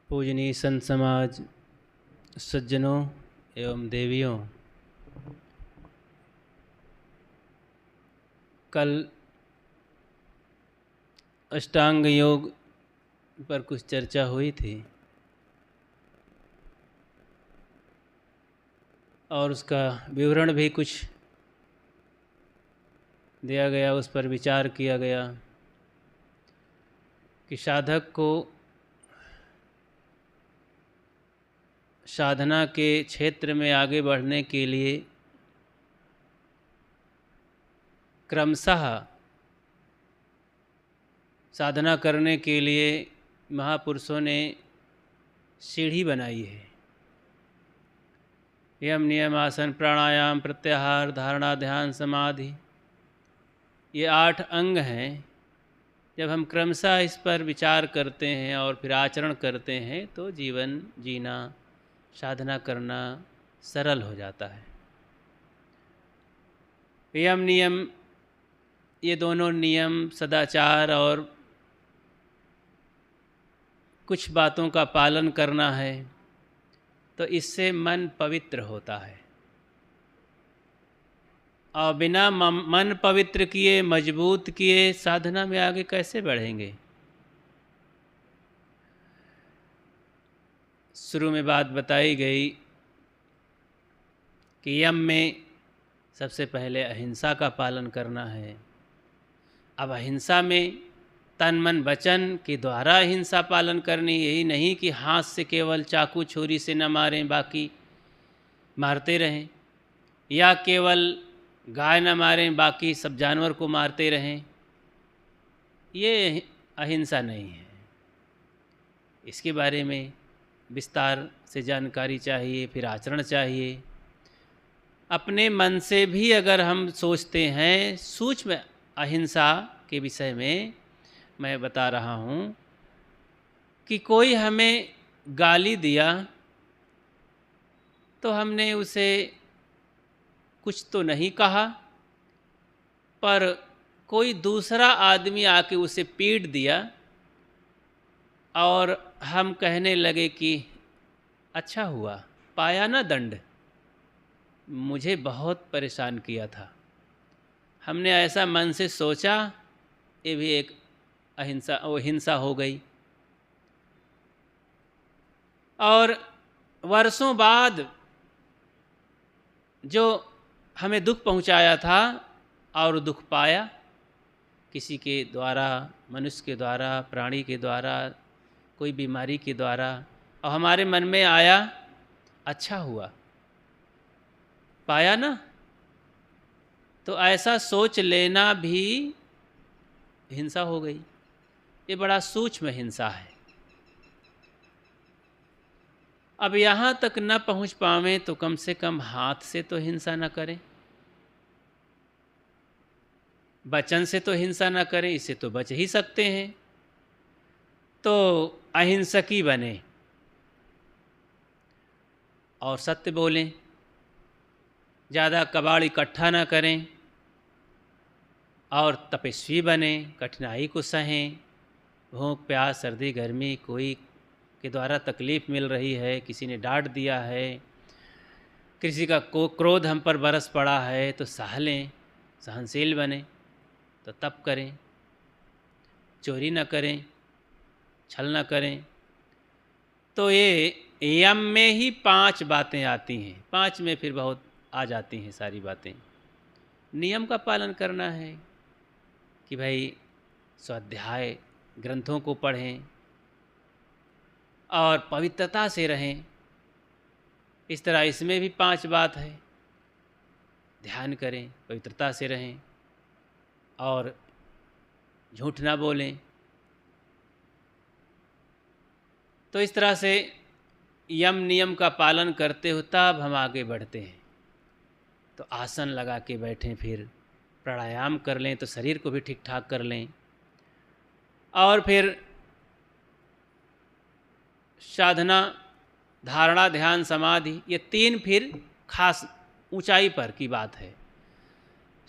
पूजनीय संत समाज, सज्जनों एवं देवियों, कल अष्टांग योग पर कुछ चर्चा हुई थी और उसका विवरण भी कुछ दिया गया, उस पर विचार किया गया कि साधक को साधना के क्षेत्र में आगे बढ़ने के लिए क्रमशः साधना करने के लिए महापुरुषों ने सीढ़ी बनाई है। यम नियम आसन प्राणायाम प्रत्याहार धारणा ध्यान समाधि, ये 8 अंग हैं। जब हम क्रमशः इस पर विचार करते हैं और फिर आचरण करते हैं तो जीवन जीना, साधना करना सरल हो जाता है। यम नियम, ये दोनों नियम सदाचार और कुछ बातों का पालन करना है, तो इससे मन पवित्र होता है। और बिना मन पवित्र किए, मजबूत किए साधना में आगे कैसे बढ़ेंगे। शुरू में बात बताई गई कि यम में सबसे पहले अहिंसा का पालन करना है। अब अहिंसा में तन मन वचन के द्वारा अहिंसा पालन करनी, यही नहीं कि हाथ से केवल चाकू छुरी से न मारें, बाकी मारते रहें, या केवल गाय न मारें बाकी सब जानवर को मारते रहें। ये अहिंसा नहीं है। इसके बारे में विस्तार से जानकारी चाहिए, फिर आचरण चाहिए। अपने मन से भी अगर हम सोचते हैं, सूक्ष्म अहिंसा के विषय में मैं बता रहा हूँ कि कोई हमें गाली दिया तो हमने उसे कुछ तो नहीं कहा, पर कोई दूसरा आदमी आके उसे पीट दिया और हम कहने लगे कि अच्छा हुआ, पाया ना दंड, मुझे बहुत परेशान किया था। हमने ऐसा मन से सोचा, ये भी एक हिंसा हो गई। और वर्षों बाद जो हमें दुख पहुंचाया था और दुख पाया किसी के द्वारा, मनुष्य के द्वारा, प्राणी के द्वारा, कोई बीमारी के द्वारा, और हमारे मन में आया अच्छा हुआ, पाया ना, तो ऐसा सोच लेना भी हिंसा हो गई। ये बड़ा सूक्ष्म हिंसा है। अब यहाँ तक न पहुँच पावें तो कम से कम हाथ से तो हिंसा न करें, वचन से तो हिंसा न करें, इससे तो बच ही सकते हैं। तो अहिंसकी बने और सत्य बोलें, ज़्यादा कबाड़ इकट्ठा न करें, और तपस्वी बने, कठिनाई को सहें। भूख प्यास सर्दी गर्मी, कोई के द्वारा तकलीफ़ मिल रही है, किसी ने डांट दिया है, किसी का क्रोध हम पर बरस पड़ा है, तो सह लें, सहनशील बने, तो तप करें, चोरी न करें, छल न करें। तो ये यम में ही 5 बातें आती हैं, 5 में फिर बहुत आ जाती हैं सारी बातें। नियम का पालन करना है कि भाई स्वाध्याय ग्रंथों को पढ़ें और पवित्रता से रहें। इस तरह इसमें भी 5 बात है। ध्यान करें, पवित्रता से रहें और झूठ ना बोलें। तो इस तरह से यम नियम का पालन करते हो तब हम आगे बढ़ते हैं। तो आसन लगा के बैठें, फिर प्राणायाम कर लें, तो शरीर को भी ठीक ठाक कर लें, और फिर साधना धारणा ध्यान समाधि, ये 3 फिर खास ऊंचाई पर की बात है।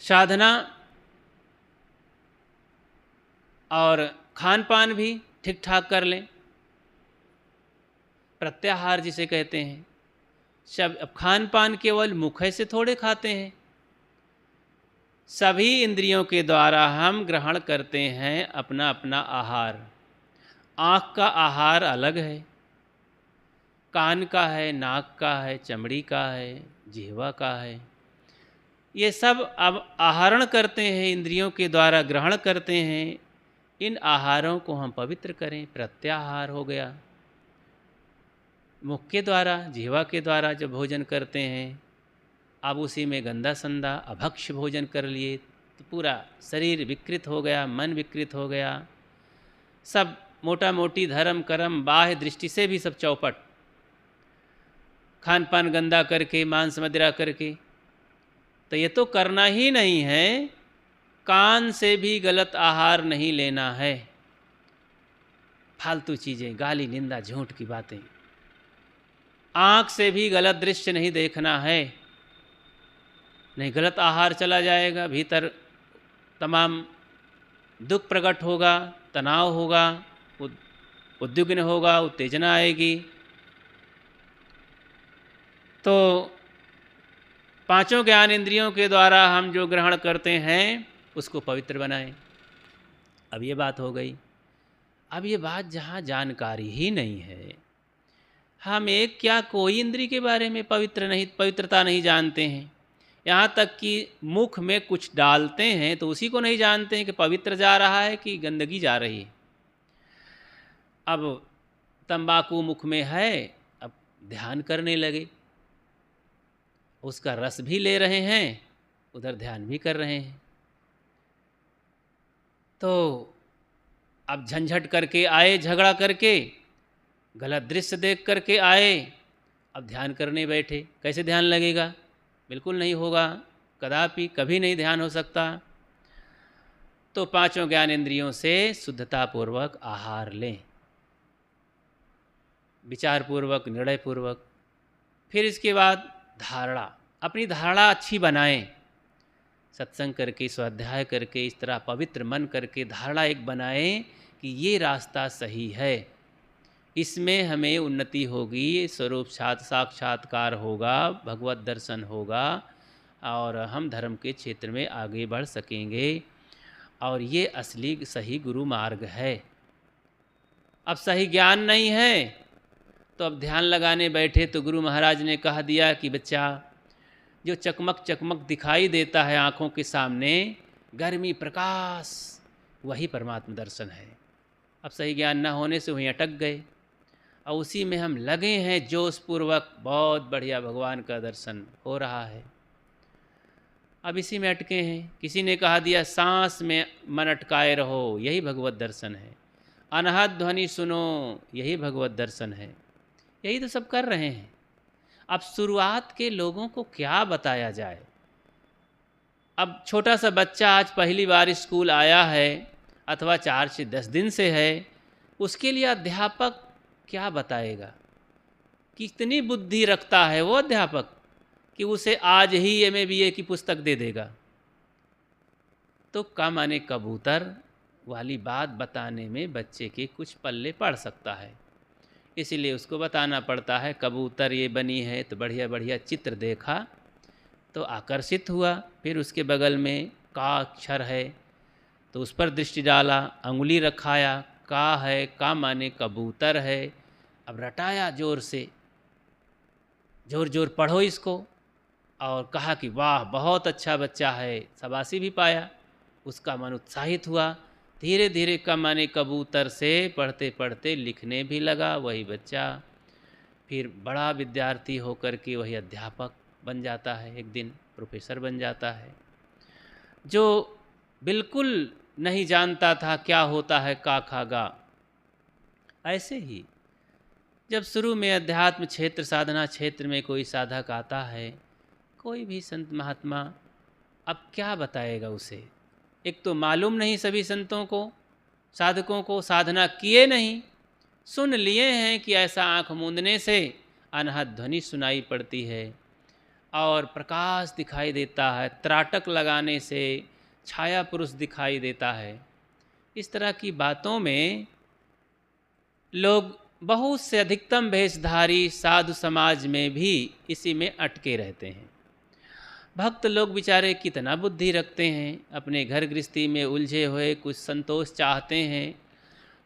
साधना और खान पान भी ठीक ठाक कर लें, प्रत्याहार जिसे कहते हैं। सब अब खान पान केवल मुख से थोड़े खाते हैं, सभी इंद्रियों के द्वारा हम ग्रहण करते हैं अपना अपना आहार। आँख का आहार अलग है, कान का है, नाक का है, चमड़ी का है, जिह्वा का है। ये सब अब आहरण करते हैं, इंद्रियों के द्वारा ग्रहण करते हैं। इन आहारों को हम पवित्र करें, प्रत्याहार हो गया। मुख के द्वारा, जिह्वा के द्वारा जब भोजन करते हैं, अब उसी में गंदा संदा अभक्ष्य भोजन कर लिए तो पूरा शरीर विकृत हो गया, मन विकृत हो गया, सब मोटा मोटी धर्म कर्म बाह्य दृष्टि से भी सब चौपट। खान पान गंदा करके, मांस मदिरा करके, तो ये तो करना ही नहीं है। कान से भी गलत आहार नहीं लेना है, फालतू चीज़ें, गाली निंदा झूठ की बातें। आँख से भी गलत दृश्य नहीं देखना है, नहीं गलत आहार चला जाएगा, भीतर तमाम दुख प्रकट होगा, तनाव होगा, उद्विग्न होगा, उत्तेजना आएगी। तो पांचों ज्ञान इंद्रियों के द्वारा हम जो ग्रहण करते हैं उसको पवित्र बनाएं। अब ये बात हो गई। अब ये बात जहाँ जानकारी ही नहीं है, हम एक क्या कोई इंद्री के बारे में पवित्रता नहीं जानते हैं। यहाँ तक कि मुख में कुछ डालते हैं तो उसी को नहीं जानते हैं कि पवित्र जा रहा है कि गंदगी जा रही है। अब तंबाकू मुख में है, अब ध्यान करने लगे, उसका रस भी ले रहे हैं, उधर ध्यान भी कर रहे हैं। तो अब झंझट करके आए, झगड़ा करके, गलत दृश्य देख करके आए, अब ध्यान करने बैठे, कैसे ध्यान लगेगा? बिल्कुल नहीं होगा, कदापि कभी नहीं ध्यान हो सकता। तो पांचों ज्ञान इंद्रियों से शुद्धतापूर्वक आहार लें, विचारपूर्वक, निर्णयपूर्वक। फिर इसके बाद धारणा, अपनी धारणा अच्छी बनाएं, सत्संग करके, स्वाध्याय करके, इस तरह पवित्र मन करके धारणा एक बनाएं कि ये रास्ता सही है, इसमें हमें उन्नति होगी, स्वरूप साक्षात्कार होगा, भगवत दर्शन होगा और हम धर्म के क्षेत्र में आगे बढ़ सकेंगे और ये असली सही गुरु मार्ग है। अब सही ज्ञान नहीं है तो अब ध्यान लगाने बैठे तो गुरु महाराज ने कह दिया कि बच्चा, जो चकमक चकमक दिखाई देता है आँखों के सामने, गर्मी प्रकाश, वही परमात्मा दर्शन है। अब सही ज्ञान न होने से वहीं अटक गए और उसी में हम लगे हैं जोशपूर्वक, बहुत बढ़िया भगवान का दर्शन हो रहा है, अब इसी में अटके हैं। किसी ने कहा दिया सांस में मन अटकाए रहो, यही भगवत दर्शन है, अनहद ध्वनि सुनो, यही भगवत दर्शन है, यही तो सब कर रहे हैं। अब शुरुआत के लोगों को क्या बताया जाए? अब छोटा सा बच्चा आज पहली बार स्कूल आया है अथवा 4 से 10 दिन से है, उसके लिए अध्यापक क्या बताएगा? कितनी बुद्धि रखता है वो अध्यापक कि उसे आज ही MA BA की पुस्तक दे देगा? तो का माने कबूतर वाली बात बताने में बच्चे के कुछ पल्ले पड़ सकता है, इसीलिए उसको बताना पड़ता है। कबूतर ये बनी है तो बढ़िया बढ़िया चित्र देखा तो आकर्षित हुआ, फिर उसके बगल में का अक्षर है तो उस पर दृष्टि डाला, अंगुली रखाया, का है, का माने कबूतर है। अब रटाया जोर से, जोर जोर पढ़ो इसको, और कहा कि वाह बहुत अच्छा बच्चा है, शाबाशी भी पाया, उसका मन उत्साहित हुआ। धीरे धीरे का माने कबूतर से पढ़ते पढ़ते लिखने भी लगा वही बच्चा, फिर बड़ा विद्यार्थी होकर के वही अध्यापक बन जाता है, एक दिन प्रोफेसर बन जाता है। जो बिल्कुल नहीं जानता था क्या होता है का खा गा, ऐसे ही जब शुरू में अध्यात्म क्षेत्र, साधना क्षेत्र में कोई साधक आता है, कोई भी संत महात्मा, अब क्या बताएगा उसे? एक तो मालूम नहीं सभी संतों को, साधकों को, साधना किए नहीं, सुन लिए हैं कि ऐसा आँख मूंदने से अनहद ध्वनि सुनाई पड़ती है और प्रकाश दिखाई देता है, त्राटक लगाने से छाया पुरुष दिखाई देता है। इस तरह की बातों में लोग बहुत से अधिकतम भेषधारी साधु समाज में भी इसी में अटके रहते हैं। भक्त लोग बेचारे कितना बुद्धि रखते हैं, अपने घर गृहस्थी में उलझे हुए कुछ संतोष चाहते हैं,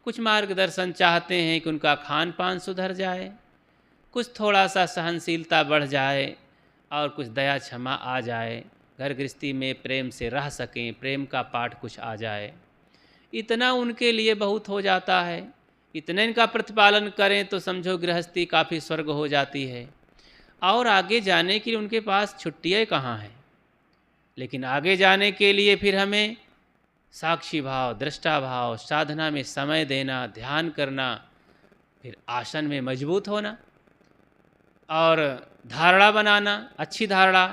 कुछ मार्गदर्शन चाहते हैं कि उनका खान पान सुधर जाए, कुछ थोड़ा सा सहनशीलता बढ़ जाए और कुछ दया क्षमा आ जाए, घर गृहस्थी में प्रेम से रह सकें, प्रेम का पाठ कुछ आ जाए। इतना उनके लिए बहुत हो जाता है। इतने इनका प्रतिपालन करें तो समझो गृहस्थी काफ़ी स्वर्ग हो जाती है। और आगे जाने के लिए उनके पास छुट्टियाँ कहाँ हैं। लेकिन आगे जाने के लिए फिर हमें साक्षी भाव, दृष्टा भाव, साधना में समय देना, ध्यान करना, फिर आसन में मजबूत होना और धारणा बनाना, अच्छी धारणा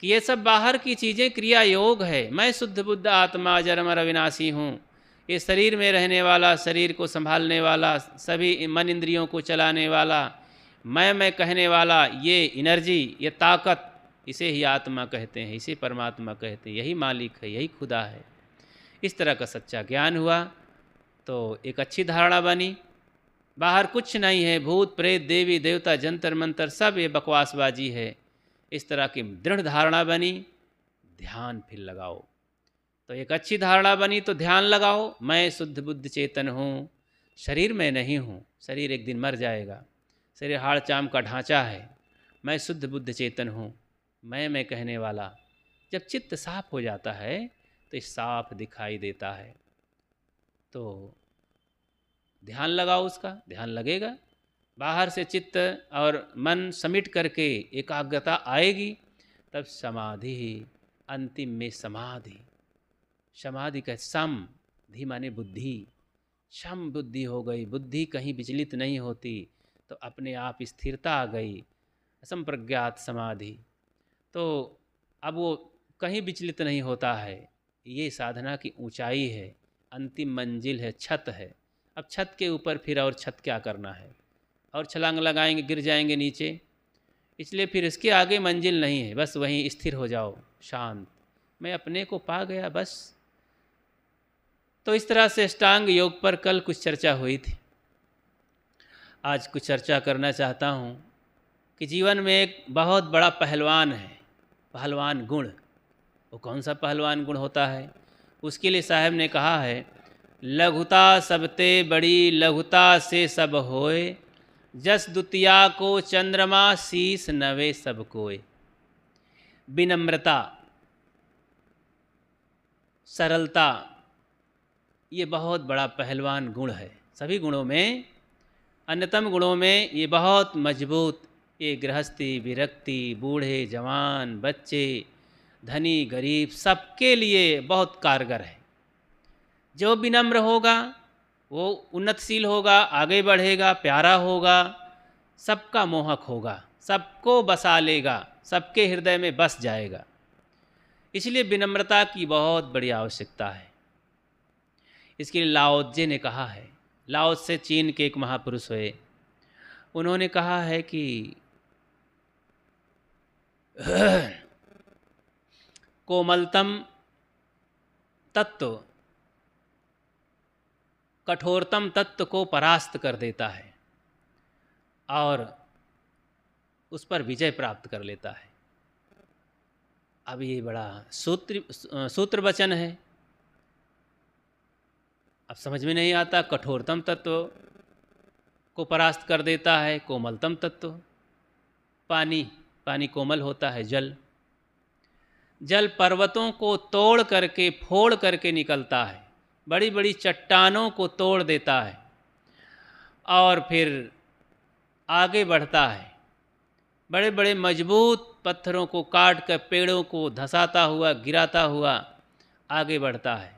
कि ये सब बाहर की चीज़ें क्रिया योग है। मैं शुद्ध बुद्ध आत्मा जन्मर अविनाशी हूँ। ये शरीर में रहने वाला, शरीर को संभालने वाला, सभी मन इंद्रियों को चलाने वाला, मैं कहने वाला, ये एनर्जी, ये ताकत, इसे ही आत्मा कहते हैं, इसे परमात्मा कहते हैं। यही मालिक है, यही खुदा है। इस तरह का सच्चा ज्ञान हुआ तो एक अच्छी धारणा बनी। बाहर कुछ नहीं है, भूत प्रेत देवी देवता जंतर मंतर सब ये बकवासबाजी है। इस तरह की दृढ़ धारणा बनी। ध्यान फिर लगाओ। तो एक अच्छी धारणा बनी तो ध्यान लगाओ। मैं शुद्ध बुद्ध चेतन हूँ, शरीर में नहीं हूँ। शरीर एक दिन मर जाएगा, शरीर हाड़ चाम का ढांचा है। मैं शुद्ध बुद्ध चेतन हूँ, मैं कहने वाला। जब चित्त साफ हो जाता है तो साफ दिखाई देता है। तो ध्यान लगाओ, उसका ध्यान लगेगा। बाहर से चित्त और मन समिट करके एकाग्रता आएगी, तब समाधि, अंतिम में समाधि। समाधि का सम, धी माने बुद्धि, सम बुद्धि हो गई। बुद्धि कहीं विचलित नहीं होती, तो अपने आप स्थिरता आ गई, असंप्रज्ञात समाधि। तो अब वो कहीं विचलित नहीं होता है। ये साधना की ऊंचाई है, अंतिम मंजिल है, छत है। अब छत के ऊपर फिर और छत क्या करना है, और छलांग लगाएंगे गिर जाएंगे नीचे। इसलिए फिर इसके आगे मंजिल नहीं है, बस वहीं स्थिर हो जाओ, शांत। मैं अपने को पा गया बस। तो इस तरह से अष्टांग योग पर कल कुछ चर्चा हुई थी। आज कुछ चर्चा करना चाहता हूँ कि जीवन में एक बहुत बड़ा पहलवान है, पहलवान गुण। वो कौन सा पहलवान गुण होता है? उसके लिए साहब ने कहा है, लघुता सबते बड़ी लघुता से सब होए, जस दुतिया को चंद्रमा शीस नवे सब कोय। विनम्रता, सरलता, ये बहुत बड़ा पहलवान गुण है। सभी गुणों में, अन्यतम गुणों में ये बहुत मजबूत। ये गृहस्थी, विरक्ति, बूढ़े जवान, बच्चे, धनी गरीब, सबके लिए बहुत कारगर है। जो विनम्र होगा वो उन्नतशील होगा, आगे बढ़ेगा, प्यारा होगा, सबका मोहक होगा, सबको बसा लेगा, सबके हृदय में बस जाएगा। इसलिए विनम्रता की बहुत बड़ी आवश्यकता है। इसके लिए लाओ त्से ने कहा है, लाओ त्से चीन के एक महापुरुष हुए, उन्होंने कहा है कि कोमलतम तत्व कठोरतम तत्व को परास्त कर देता है और उस पर विजय प्राप्त कर लेता है। अब ये बड़ा सूत्र वचन है। अब समझ में नहीं आता, कठोरतम तत्व को परास्त कर देता है, कोमलतम तत्व। पानी कोमल होता है, जल पर्वतों को तोड़ करके, फोड़ करके निकलता है, बड़ी बड़ी चट्टानों को तोड़ देता है और फिर आगे बढ़ता है। बड़े बड़े मजबूत पत्थरों को काट कर, पेड़ों को धंसाता हुआ, गिराता हुआ आगे बढ़ता है।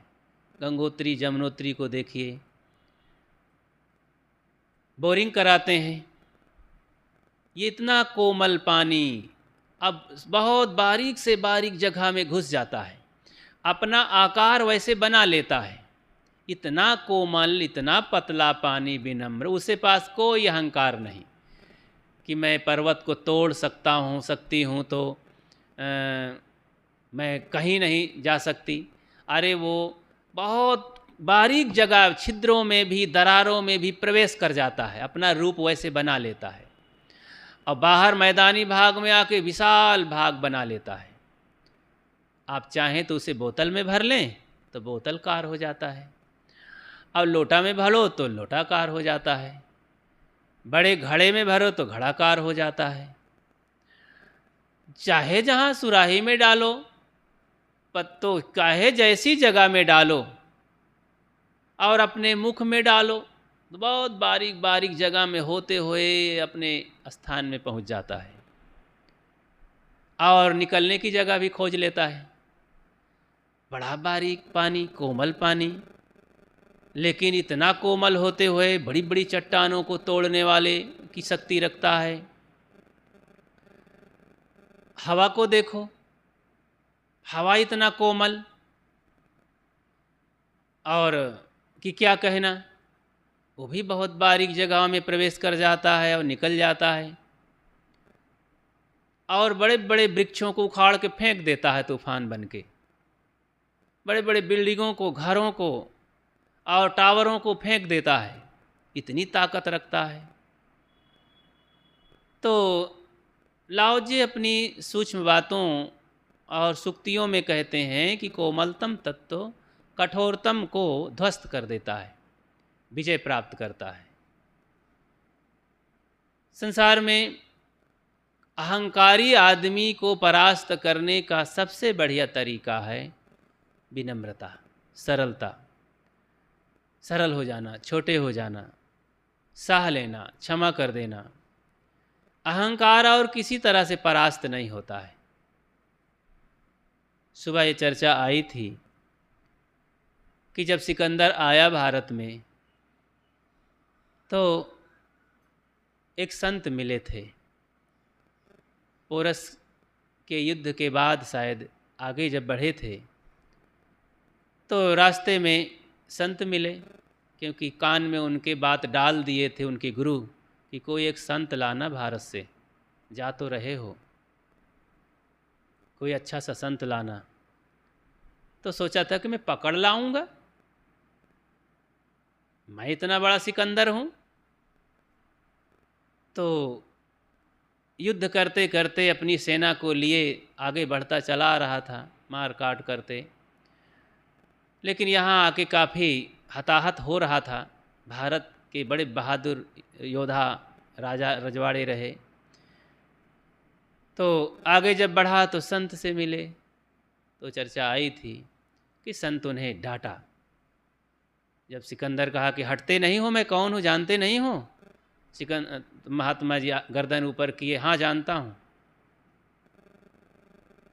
गंगोत्री जमुनोत्री को देखिए, बोरिंग कराते हैं, ये इतना कोमल पानी अब बहुत बारीक से बारीक जगह में घुस जाता है, अपना आकार वैसे बना लेता है। इतना कोमल, इतना पतला पानी, विनम्र, उसके पास कोई अहंकार नहीं कि मैं पर्वत को तोड़ सकता हूँ, सकती हूँ, तो मैं कहीं नहीं जा सकती। अरे वो बहुत बारीक जगह छिद्रों में भी, दरारों में भी प्रवेश कर जाता है, अपना रूप वैसे बना लेता है और बाहर मैदानी भाग में आके विशाल भाग बना लेता है। आप चाहें तो उसे बोतल में भर लें तो बोतलकार हो जाता है, अब लोटा में भरो तो लोटाकार हो जाता है, बड़े घड़े में भरो तो घड़ाकार हो जाता है। चाहे जहाँ सुराही में डालो, पत्तों चाहे जैसी जगह में डालो और अपने मुख में डालो तो बहुत बारीक बारीक जगह में होते हुए अपने स्थान में पहुँच जाता है और निकलने की जगह भी खोज लेता है। बड़ा बारीक पानी, कोमल पानी, लेकिन इतना कोमल होते हुए बड़ी बड़ी चट्टानों को तोड़ने वाले की शक्ति रखता है। हवा को देखो, हवा इतना कोमल और कि क्या कहना, वो भी बहुत बारीक जगह में प्रवेश कर जाता है और निकल जाता है और बड़े बड़े वृक्षों को उखाड़ के फेंक देता है तूफान बन के, बड़े बड़े बिल्डिंगों को, घरों को और टावरों को फेंक देता है, इतनी ताकत रखता है। तो लाओजी अपनी सूक्ष्म बातों और सुक्तियों में कहते हैं कि कोमलतम तत्व कठोरतम को ध्वस्त कर देता है, विजय प्राप्त करता है। संसार में अहंकारी आदमी को परास्त करने का सबसे बढ़िया तरीका है विनम्रता, सरलता, सरल हो जाना, छोटे हो जाना, सह लेना, क्षमा कर देना। अहंकार और किसी तरह से परास्त नहीं होता है। सुबह ये चर्चा आई थी कि जब सिकंदर आया भारत में तो एक संत मिले थे। पोरस के युद्ध के बाद शायद आगे जब बढ़े थे तो रास्ते में संत मिले, क्योंकि कान में उनके बात डाल दिए थे उनके गुरु कि कोई एक संत लाना भारत से, जा तो रहे हो, कोई अच्छा सा संत लाना। तो सोचा था कि मैं पकड़ लाऊंगा, मैं इतना बड़ा सिकंदर हूँ। तो युद्ध करते करते अपनी सेना को लिए आगे बढ़ता चला रहा था, मार काट करते, लेकिन यहाँ आके काफ़ी हताहत हो रहा था। भारत के बड़े बहादुर योद्धा राजा रजवाड़े रहे। तो आगे जब बढ़ा तो संत से मिले तो चर्चा आई थी कि संत उन्हें डांटा। जब सिकंदर कहा कि हटते नहीं हो, मैं कौन हूँ जानते नहीं हो, महात्मा जी गर्दन ऊपर किए, हाँ जानता हूँ,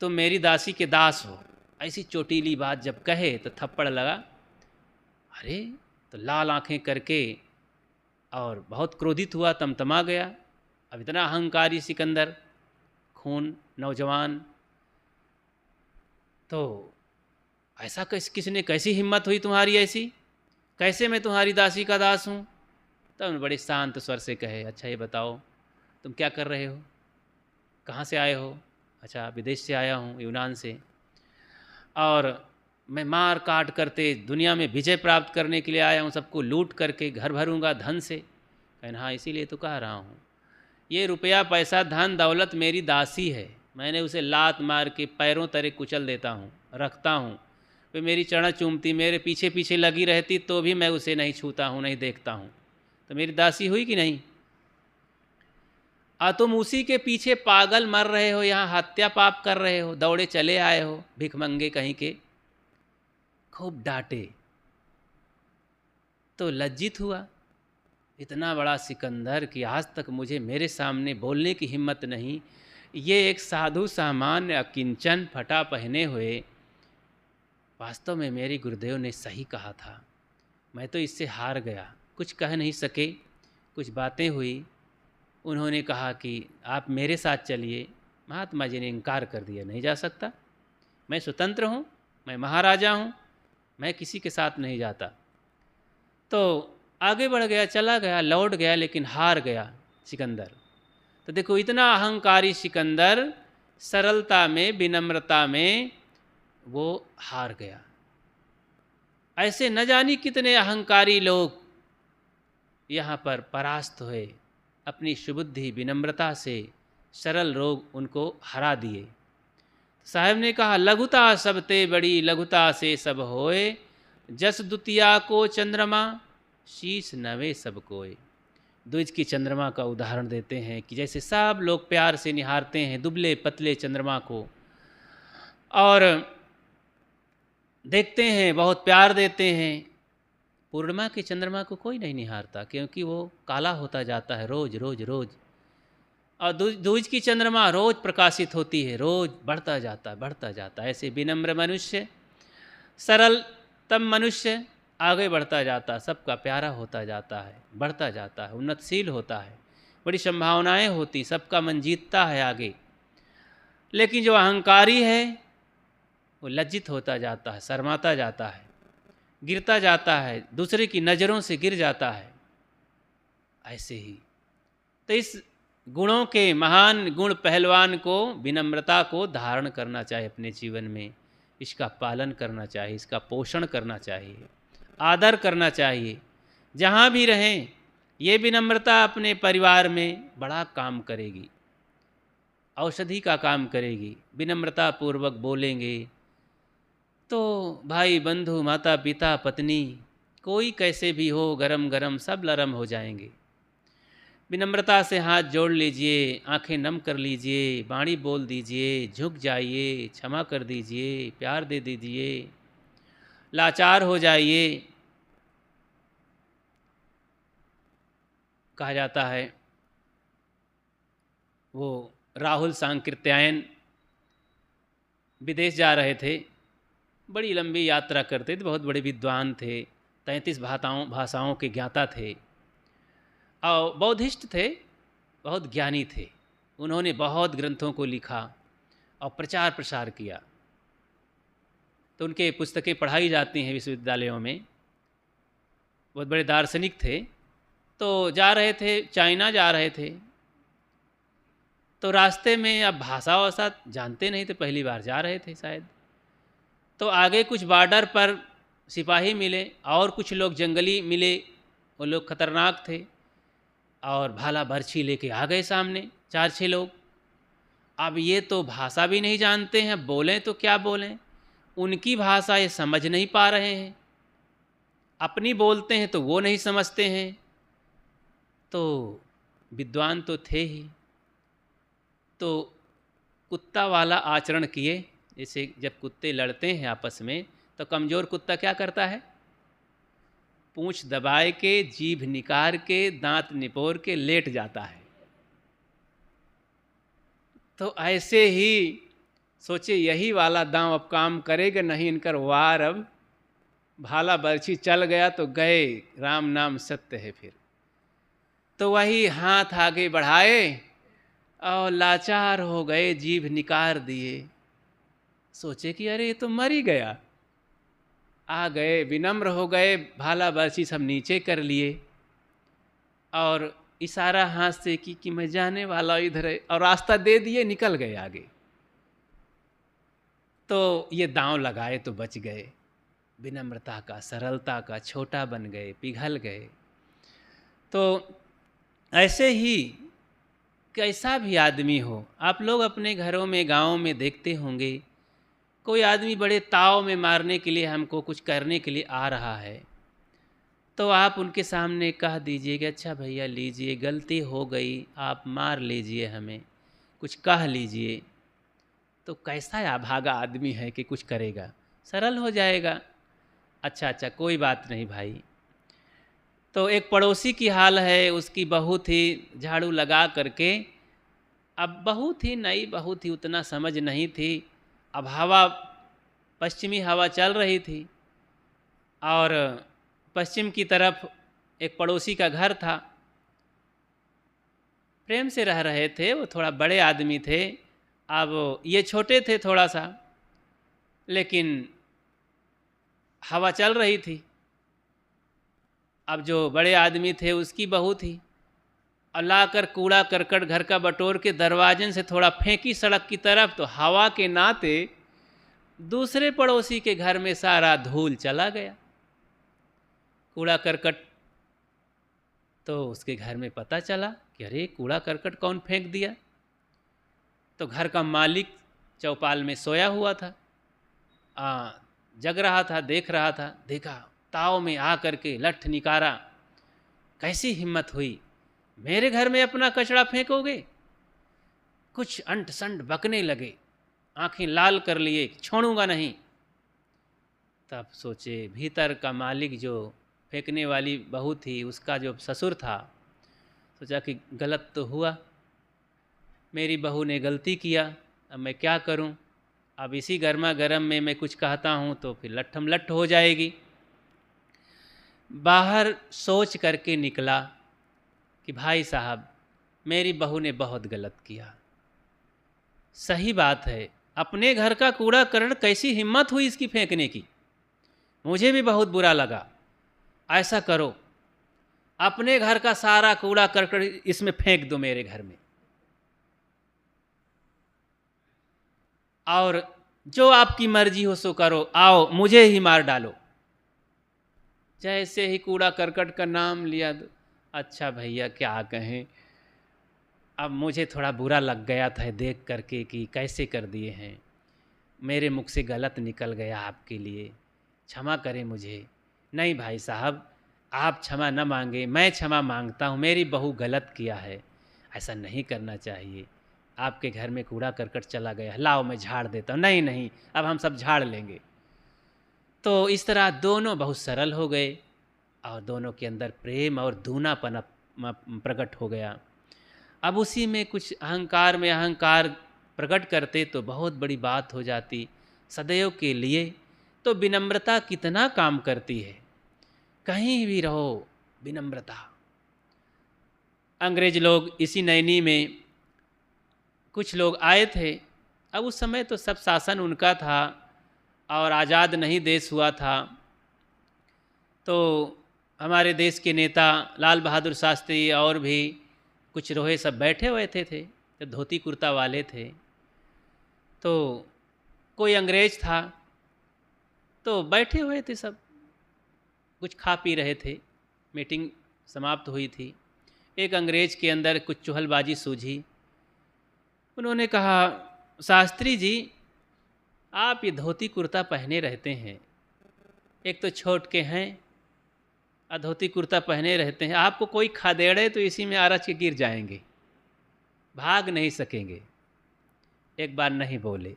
तुम मेरी दासी के दास हो। ऐसी चोटीली बात जब कहे तो थप्पड़ लगा। अरे तो लाल आंखें करके और बहुत क्रोधित हुआ, तमतमा गया। अब इतना अहंकारी सिकंदर, खून नौजवान, तो ऐसा किसने, कैसी हिम्मत हुई तुम्हारी ऐसी, कैसे मैं तुम्हारी दासी का दास हूँ। तब उन्होंने बड़े शांत स्वर से कहे, अच्छा ये बताओ तुम क्या कर रहे हो, कहाँ से आए हो। अच्छा विदेश से आया हूँ, यूनान से, और मैं मार काट करते दुनिया में विजय प्राप्त करने के लिए आया हूँ, सबको लूट करके घर भरूँगा धन से। कहना हाँ इसीलिए तो कह रहा हूँ, ये रुपया पैसा धन दौलत मेरी दासी है, मैंने उसे लात मार के पैरों तले कुचल देता हूँ, रखता हूँ। वे मेरी चरण चूमती, मेरे पीछे पीछे लगी रहती तो भी मैं उसे नहीं छूता हूँ, नहीं देखता हूँ, तो मेरी दासी हुई कि नहीं। तुम उसी के पीछे पागल मर रहे हो, यहाँ हत्या पाप कर रहे हो, दौड़े चले आए हो भिखमंगे कहीं के। खूब डांटे तो लज्जित हुआ, इतना बड़ा सिकंदर कि आज तक मुझे मेरे सामने बोलने की हिम्मत नहीं। ये एक साधु सामान्य अकिंचन फटा पहने हुए, वास्तव में मेरे गुरुदेव ने सही कहा था, मैं तो इससे हार गया, कुछ कह नहीं सके। कुछ बातें हुई, उन्होंने कहा कि आप मेरे साथ चलिए। महात्मा जी ने इनकार कर दिया, नहीं जा सकता, मैं स्वतंत्र हूँ, मैं महाराजा हूँ, मैं किसी के साथ नहीं जाता। तो आगे बढ़ गया, चला गया, लौट गया, लेकिन हार गया सिकंदर। तो देखो इतना अहंकारी सिकंदर सरलता में, विनम्रता में वो हार गया। ऐसे न जानी कितने अहंकारी लोग यहाँ पर परास्त हुए, अपनी सुबुद्धि विनम्रता से सरल रोग उनको हरा दिए। साहब ने कहा, लघुता सबते बड़ी, लघुता से सब होए, जस दुतिया को चंद्रमा, शीश नवे सब कोय। द्विज की चंद्रमा का उदाहरण देते हैं कि जैसे सब लोग प्यार से निहारते हैं दुबले पतले चंद्रमा को, और देखते हैं, बहुत प्यार देते हैं। पूर्णिमा के चंद्रमा को कोई नहीं निहारता, क्योंकि वो काला होता जाता है रोज रोज रोज। और द्विज की चंद्रमा रोज प्रकाशित होती है, रोज बढ़ता जाता बढ़ता जाता। ऐसे विनम्र मनुष्य, सरलतम मनुष्य आगे बढ़ता जाता, सबका प्यारा होता जाता है, बढ़ता जाता है, उन्नतशील होता है, बड़ी संभावनाएं होती, सबका मन जीतता है आगे। लेकिन जो अहंकारी है वो लज्जित होता जाता है, शर्माता जाता है, गिरता जाता है, दूसरे की नज़रों से गिर जाता है। ऐसे ही तो इस गुणों के महान गुण पहलवान को विनम्रता को धारण करना चाहिए अपने जीवन में, इसका पालन करना चाहिए, इसका पोषण करना चाहिए, आदर करना चाहिए। जहाँ भी रहें ये विनम्रता अपने परिवार में बड़ा काम करेगी, औषधि का काम करेगी। विनम्रता पूर्वक बोलेंगे तो भाई बंधु माता पिता पत्नी कोई कैसे भी हो, गरम गरम सब नरम हो जाएंगे। विनम्रता से हाथ जोड़ लीजिए, आंखें नम कर लीजिए, वाणी बोल दीजिए, झुक जाइए, क्षमा कर दीजिए, प्यार दे दीजिए, लाचार हो जाइए। कहा जाता है वो राहुल सांकृत्यायन विदेश जा रहे थे, बड़ी लंबी यात्रा करते थे, बहुत बड़े विद्वान थे, 33 भाषाओं के ज्ञाता थे और बौद्धिस्ट थे, बहुत ज्ञानी थे। उन्होंने बहुत ग्रंथों को लिखा और प्रचार प्रसार किया, तो उनके पुस्तकें पढ़ाई जाती हैं विश्वविद्यालयों में। बहुत बड़े दार्शनिक थे। तो जा रहे थे, चाइना जा रहे थे, तो रास्ते में अब भाषा वाषा जानते नहीं थे, पहली बार जा रहे थे शायद। तो आगे कुछ बॉर्डर पर सिपाही मिले और कुछ लोग जंगली मिले, वो लोग खतरनाक थे और भाला बर्छी लेके आ गए सामने 4-6 लोग। अब ये तो भाषा भी नहीं जानते हैं, बोलें तो क्या बोलें, उनकी भाषा ये समझ नहीं पा रहे हैं, अपनी बोलते हैं तो वो नहीं समझते हैं। तो विद्वान तो थे ही, तो कुत्ता वाला आचरण किए। जैसे जब कुत्ते लड़ते हैं आपस में तो कमज़ोर कुत्ता क्या करता है, पूंछ दबाए के, जीभ निकाल के, दांत निपोर के लेट जाता है। तो ऐसे ही सोचे यही वाला दांव अब काम करेगा नहीं, इनकर वार अब भाला बर्छी चल गया तो गए, राम नाम सत्य है। फिर तो वही हाथ आगे बढ़ाए और लाचार हो गए, जीभ निकाल दिए। सोचे कि अरे ये तो मर ही गया। आ गए, विनम्र हो गए, भाला बर्छी सब नीचे कर लिए और इशारा हाथ से कि मैं जाने वाला इधर है, और रास्ता दे दिए, निकल गए आगे। तो ये दांव लगाए तो बच गए, विनम्रता का, सरलता का, छोटा बन गए, पिघल गए। तो ऐसे ही कैसा भी आदमी हो, आप लोग अपने घरों में, गाँव में देखते होंगे, कोई आदमी बड़े ताव में मारने के लिए, हमको कुछ करने के लिए आ रहा है, तो आप उनके सामने कह दीजिए कि अच्छा भैया लीजिए, गलती हो गई, आप मार लीजिए, हमें कुछ कह लीजिए। तो कैसा अभागा आदमी है कि कुछ करेगा, सरल हो जाएगा। अच्छा कोई बात नहीं भाई। तो एक पड़ोसी की हाल है, उसकी बहू थी, झाड़ू लगा करके, अब बहू थी नई, बहू थी, उतना समझ नहीं थी। अब हवा, पश्चिमी हवा चल रही थी और पश्चिम की तरफ एक पड़ोसी का घर था, प्रेम से रह रहे थे, वो थोड़ा बड़े आदमी थे, अब ये छोटे थे थोड़ा सा, लेकिन हवा चल रही थी। अब जो बड़े आदमी थे उसकी बहू थी, और लाकर कूड़ा करकट घर का बटोर के दरवाजे से थोड़ा फेंकी सड़क की तरफ, तो हवा के नाते दूसरे पड़ोसी के घर में सारा धूल चला गया। कूड़ा करकट। तो उसके घर में पता चला कि अरे कूड़ा करकट कौन फेंक दिया। तो घर का मालिक चौपाल में सोया हुआ था, जग रहा था, देख रहा था। देखा ताव में आ करके लठ निकारा, कैसी हिम्मत हुई, मेरे घर में अपना कचरा फेंकोगे। कुछ अंट संट बकने लगे, आंखें लाल कर लिए, छोड़ूंगा नहीं। तब सोचे भीतर का मालिक जो फेंकने वाली बहू थी, उसका जो ससुर था, सोचा कि गलत तो हुआ, मेरी बहू ने गलती किया, अब मैं क्या करूं। अब इसी गर्मा गर्म में मैं कुछ कहता हूं तो फिर लट्ठम लट्ठ हो जाएगी। बाहर सोच करके निकला कि भाई साहब मेरी बहू ने बहुत गलत किया। सही बात है, अपने घर का कूड़ा करकट कैसी हिम्मत हुई इसकी फेंकने की, मुझे भी बहुत बुरा लगा। ऐसा करो, अपने घर का सारा कूड़ा करकट इसमें फेंक दो मेरे घर में, और जो आपकी मर्जी हो सो करो, आओ मुझे ही मार डालो। जैसे ही कूड़ा करकट का नाम लिया, अच्छा भैया क्या कहें, अब मुझे थोड़ा बुरा लग गया था देख करके कि कैसे कर दिए हैं, मेरे मुख से गलत निकल गया, आपके लिए क्षमा करें मुझे। नहीं भाई साहब, आप क्षमा न मांगे, मैं क्षमा मांगता हूँ, मेरी बहू गलत किया है, ऐसा नहीं करना चाहिए। आपके घर में कूड़ा करकट चला गया, लाओ मैं झाड़ देता हूँ। नहीं नहीं, अब हम सब झाड़ लेंगे। तो इस तरह दोनों बहुत सरल हो गए और दोनों के अंदर प्रेम और दूनापन प्रकट हो गया। अब उसी में कुछ अहंकार में अहंकार प्रकट करते तो बहुत बड़ी बात हो जाती। सदैव के लिए तो विनम्रता कितना काम करती है, कहीं भी रहो विनम्रता। अंग्रेज लोग इसी नैनी में कुछ लोग आए थे। अब उस समय तो सब शासन उनका था और आज़ाद नहीं देश हुआ था। तो हमारे देश के नेता लाल बहादुर शास्त्री और भी कुछ रोहे सब बैठे हुए थे तो धोती कुर्ता वाले थे। तो कोई अंग्रेज था, तो बैठे हुए थे सब, कुछ खा पी रहे थे, मीटिंग समाप्त हुई थी। एक अंग्रेज के अंदर कुछ चुहलबाजी सूझी। उन्होंने कहा, शास्त्री जी आप ये धोती कुर्ता पहने रहते हैं, एक तो छोट के हैं और धोती कुर्ता पहने रहते हैं, आपको कोई खदेड़े तो इसी में आरच के गिर जाएंगे, भाग नहीं सकेंगे। एक बार नहीं बोले,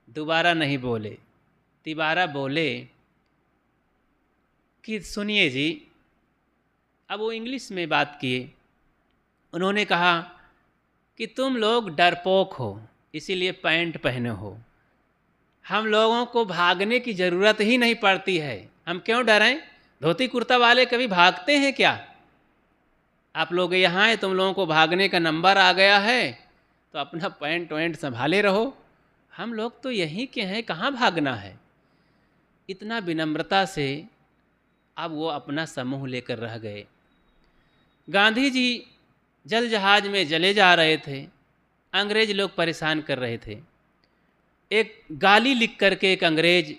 दोबारा नहीं बोले, तिबारा बोले कि सुनिए जी। अब वो इंग्लिश में बात किए। उन्होंने कहा कि तुम लोग डरपोक हो इसीलिए पैंट पहने हो, हम लोगों को भागने की ज़रूरत ही नहीं पड़ती है, हम क्यों डरें। धोती कुर्ता वाले कभी भागते हैं क्या? आप लोग यहाँ हैं, तुम लोगों को भागने का नंबर आ गया है तो अपना पैंट वैंट संभाले रहो, हम लोग तो यहीं के हैं, कहाँ भागना है। इतना विनम्रता से अब वो अपना समूह लेकर रह गए। गांधी जी जल जहाज में चले जा रहे थे, अंग्रेज लोग परेशान कर रहे थे। एक गाली लिख करके एक अंग्रेज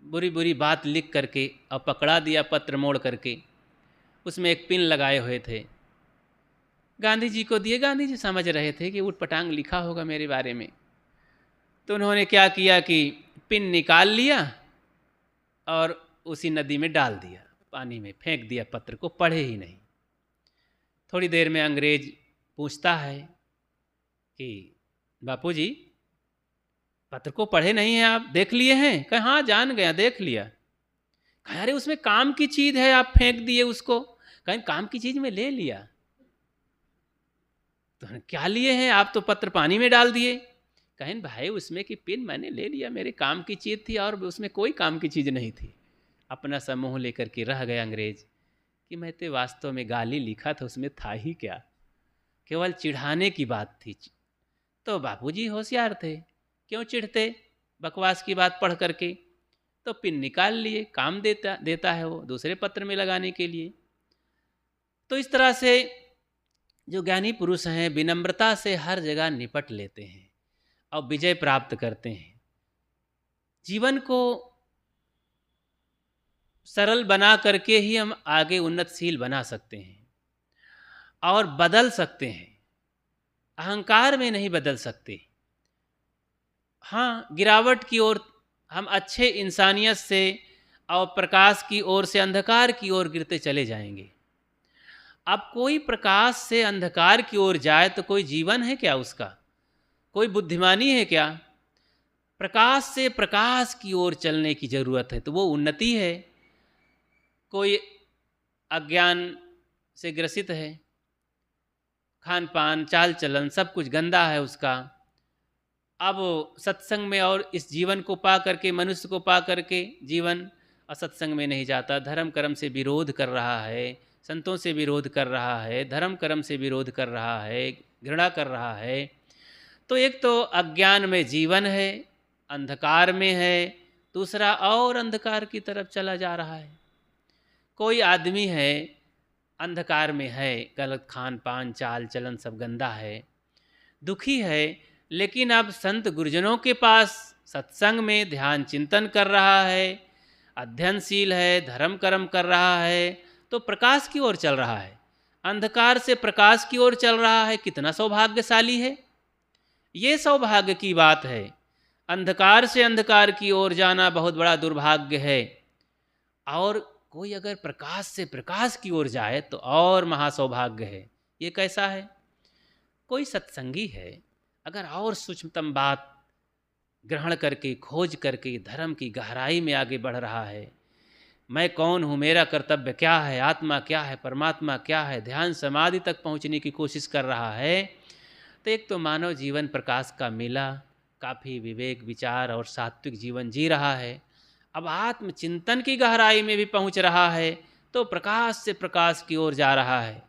बुरी बुरी बात लिख करके और पकड़ा दिया, पत्र मोड़ करके, उसमें एक पिन लगाए हुए थे, गांधी जी को दिए। गांधी जी समझ रहे थे कि उटपटांग लिखा होगा मेरे बारे में। तो उन्होंने क्या किया कि पिन निकाल लिया और उसी नदी में डाल दिया, पानी में फेंक दिया, पत्र को पढ़े ही नहीं। थोड़ी देर में अंग्रेज पूछता है कि बापूजी पत्र को पढ़े नहीं हैं आप, देख लिए हैं? कहे हाँ जान गया, देख लिया। कहे अरे उसमें काम की चीज़ है, आप फेंक दिए उसको। कहें काम की चीज़ में ले लिया। तो क्या लिए हैं आप, तो पत्र पानी में डाल दिए। कहें भाई उसमें की पिन मैंने ले लिया, मेरे काम की चीज़ थी और उसमें कोई काम की चीज़ नहीं थी। अपना समूह लेकर के रह गए अंग्रेज कि मैं तो वास्तव में गाली लिखा था, उसमें था ही क्या, केवल चिढ़ाने की बात थी। तो बापूजी होशियार थे, क्यों चिढ़ते बकवास की बात पढ़ करके। तो पिन निकाल लिए, काम देता है वो दूसरे पत्र में लगाने के लिए। तो इस तरह से जो ज्ञानी पुरुष हैं विनम्रता से हर जगह निपट लेते हैं और विजय प्राप्त करते हैं। जीवन को सरल बना करके ही हम आगे उन्नतशील बना सकते हैं और बदल सकते हैं। अहंकार में नहीं बदल सकते। हाँ, गिरावट की ओर हम अच्छे इंसानियत से और प्रकाश की ओर से अंधकार की ओर गिरते चले जाएंगे। अब कोई प्रकाश से अंधकार की ओर जाए तो कोई जीवन है क्या उसका? कोई बुद्धिमानी है क्या? प्रकाश से प्रकाश की ओर चलने की ज़रूरत है, तो वो उन्नति है। कोई अज्ञान से ग्रसित है, खान पान चाल चलन सब कुछ गंदा है उसका। अब सत्संग में और इस जीवन को पा करके, मनुष्य को पा करके जीवन असत्संग में नहीं जाता, धर्म कर्म से विरोध कर रहा है, संतों से विरोध कर रहा है, धर्म कर्म से विरोध कर रहा है, घृणा कर रहा है। तो एक तो अज्ञान में जीवन है, अंधकार में है, दूसरा और अंधकार की तरफ चला जा रहा है। कोई आदमी है अंधकार में है, गलत खान पान चाल चलन सब गंदा है, दुखी है, लेकिन अब संत गुरुजनों के पास सत्संग में ध्यान चिंतन कर रहा है, अध्ययनशील है, धर्म कर्म कर रहा है, तो प्रकाश की ओर चल रहा है, अंधकार से प्रकाश की ओर चल रहा है। कितना सौभाग्यशाली है! ये सौभाग्य की बात है। अंधकार से अंधकार की ओर जाना बहुत बड़ा दुर्भाग्य है, और कोई अगर प्रकाश से प्रकाश की ओर जाए तो और महासौभाग्य है। ये कैसा है? कोई सत्संगी है, अगर और सूक्ष्मतम बात ग्रहण करके, खोज करके धर्म की गहराई में आगे बढ़ रहा है, मैं कौन हूँ, मेरा कर्तव्य क्या है, आत्मा क्या है, परमात्मा क्या है, ध्यान समाधि तक पहुँचने की कोशिश कर रहा है, तो एक तो मानव जीवन प्रकाश का मिला, काफ़ी विवेक विचार और सात्विक जीवन जी रहा है। अब आत्मचिंतन की गहराई में भी पहुँच रहा है, तो प्रकाश से प्रकाश की ओर जा रहा है।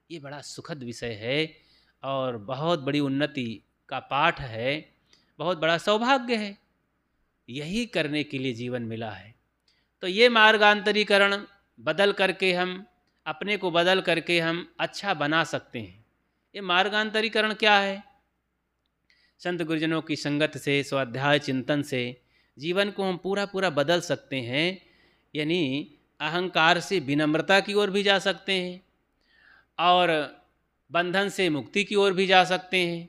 ये बड़ा सुखद विषय है और बहुत बड़ी उन्नति का पाठ है, बहुत बड़ा सौभाग्य है। यही करने के लिए जीवन मिला है। तो ये मार्गांतरीकरण बदल करके हम अपने को बदल करके हम अच्छा बना सकते हैं। ये मार्गांतरीकरण क्या है? संत गुरुजनों की संगत से, स्वाध्याय चिंतन से जीवन को हम पूरा पूरा बदल सकते हैं। यानी अहंकार से विनम्रता की ओर भी जा सकते हैं और बंधन से मुक्ति की ओर भी जा सकते हैं।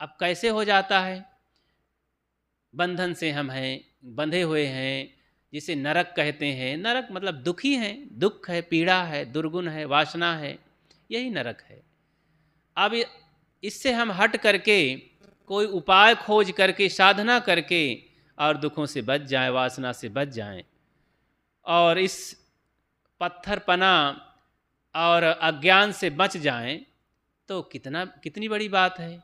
अब कैसे हो जाता है? बंधन से हम हैं, बंधे हुए हैं, जिसे नरक कहते हैं। नरक मतलब दुखी हैं, दुख है, पीड़ा है, दुर्गुण है, वासना है, यही नरक है। अब इससे हम हट करके कोई उपाय खोज करके, साधना करके और दुखों से बच जाएं, वासना से बच जाएं और इस पत्थरपना और अज्ञान से बच जाएं, तो कितनी बड़ी बात है।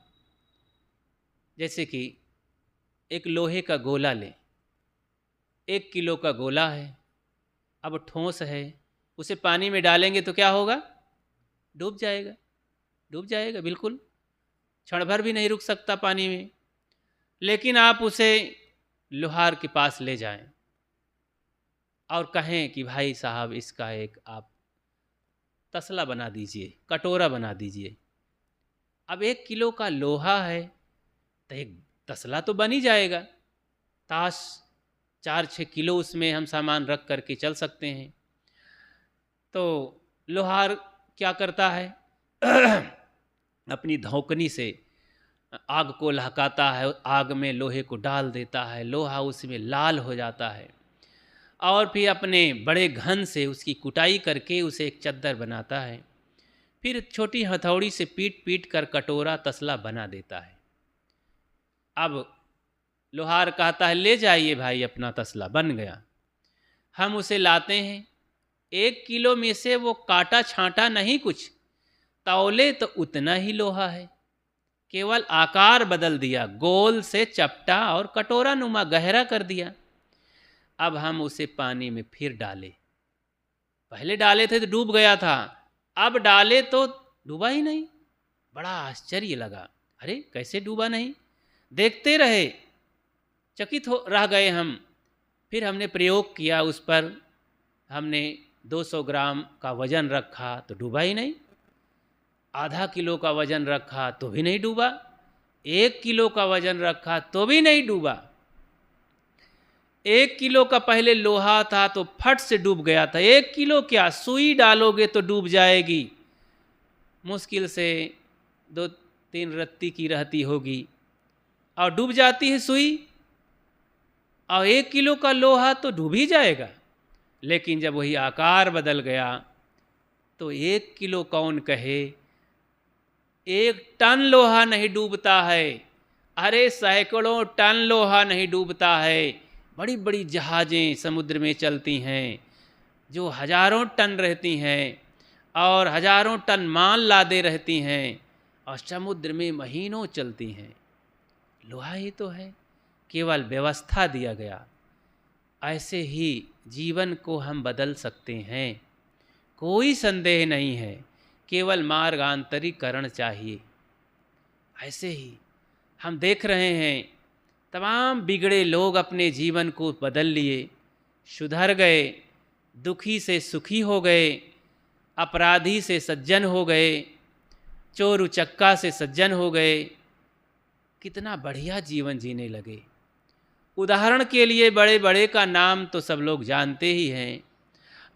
जैसे कि एक लोहे का गोला लें, 1 किलो का गोला है, अब ठोस है, उसे पानी में डालेंगे तो क्या होगा? डूब जाएगा, डूब जाएगा बिल्कुल, क्षण भर भी नहीं रुक सकता पानी में। लेकिन आप उसे लोहार के पास ले जाएं और कहें कि भाई साहब इसका एक आप तसला बना दीजिए, कटोरा बना दीजिए। अब 1 किलो का लोहा है तो एक तसला तो बन ही जाएगा। ताश 4-6 किलो उसमें हम सामान रख करके चल सकते हैं। तो लोहार क्या करता है? अपनी धौंकनी से आग को लहकाता है, आग में लोहे को डाल देता है, लोहा उसमें लाल हो जाता है और फिर अपने बड़े घन से उसकी कुटाई करके उसे एक चद्दर बनाता है। फिर छोटी हथौड़ी से पीट पीट कर कटोरा तसला बना देता है। अब लोहार कहता है ले जाइए भाई, अपना तसला बन गया। हम उसे लाते हैं, 1 किलो में से वो काटा छांटा नहीं कुछ, तौले तो उतना ही लोहा है, केवल आकार बदल दिया, गोल से चपटा और कटोरा नुमा गहरा कर दिया। अब हम उसे पानी में फिर डाले, पहले डाले थे तो डूब गया था, अब डाले तो डूबा ही नहीं। बड़ा आश्चर्य लगा, अरे कैसे डूबा नहीं? देखते रहे, चकित हो रह गए हम। फिर हमने प्रयोग किया उस पर, हमने 200 ग्राम का वज़न रखा तो डूबा ही नहीं, आधा किलो का वज़न रखा तो भी नहीं डूबा, 1 किलो का वज़न रखा तो भी नहीं डूबा। 1 किलो का पहले लोहा था तो फट से डूब गया था। 1 किलो क्या, सुई डालोगे तो डूब जाएगी, मुश्किल से 2-3 रत्ती की रहती होगी और डूब जाती है सुई। और 1 किलो का लोहा तो डूब ही जाएगा। लेकिन जब वही आकार बदल गया तो 1 किलो कौन कहे, 1 टन लोहा नहीं डूबता है, अरे सैकड़ों टन लोहा नहीं डूबता है। बड़ी बड़ी जहाज़ें समुद्र में चलती हैं जो हज़ारों टन रहती हैं और हज़ारों टन माल लादे रहती हैं और समुद्र में महीनों चलती हैं। लोहा ही तो है, केवल व्यवस्था दिया गया। ऐसे ही जीवन को हम बदल सकते हैं, कोई संदेह नहीं है, केवल मार्गांतरीकरण चाहिए। ऐसे ही हम देख रहे हैं तमाम बिगड़े लोग अपने जीवन को बदल लिए, सुधर गए, दुखी से सुखी हो गए, अपराधी से सज्जन हो गए, चोर उचक्का से सज्जन हो गए, कितना बढ़िया जीवन जीने लगे। उदाहरण के लिए बड़े बड़े का नाम तो सब लोग जानते ही हैं,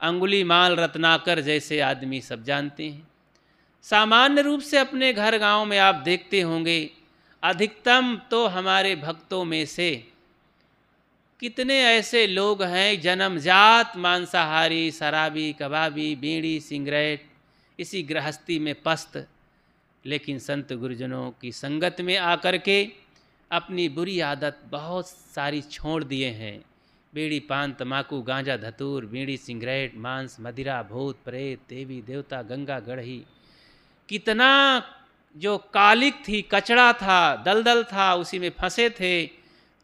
अंगुलीमाल रत्नाकर जैसे आदमी सब जानते हैं। सामान्य रूप से अपने घर गांव में आप देखते होंगे, अधिकतम तो हमारे भक्तों में से कितने ऐसे लोग हैं जन्मजात मांसाहारी, शराबी, कबाबी, बीड़ी, सिगरेट, इसी गृहस्थी में पस्त, लेकिन संत गुरुजनों की संगत में आकर के अपनी बुरी आदत बहुत सारी छोड़ दिए हैं। बीड़ी, पान, तमाकू, गांजा, धतूर, बीड़ी, सिगरेट, मांस, मदिरा, भूत प्रेत, देवी देवता, गंगा गढ़ही, कितना जो कालिक थी, कचड़ा था, दलदल था, उसी में फंसे थे,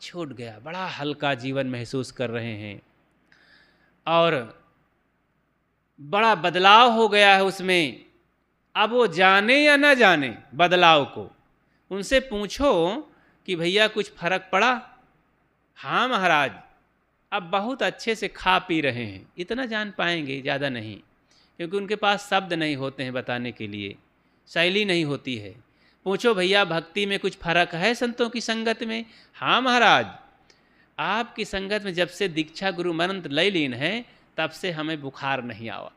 छूट गया। बड़ा हल्का जीवन महसूस कर रहे हैं और बड़ा बदलाव हो गया है उसमें। अब वो जाने या ना जाने बदलाव को, उनसे पूछो कि भैया कुछ फर्क पड़ा? हाँ महाराज, अब बहुत अच्छे से खा पी रहे हैं, इतना जान पाएंगे, ज़्यादा नहीं, क्योंकि उनके पास शब्द नहीं होते हैं बताने के लिए, शैली नहीं होती है। पूछो भैया भक्ति में कुछ फर्क है संतों की संगत में? हाँ महाराज, आपकी संगत में जब से दीक्षा गुरु मंत्र ले लीन है तब से हमें बुखार नहीं आवा,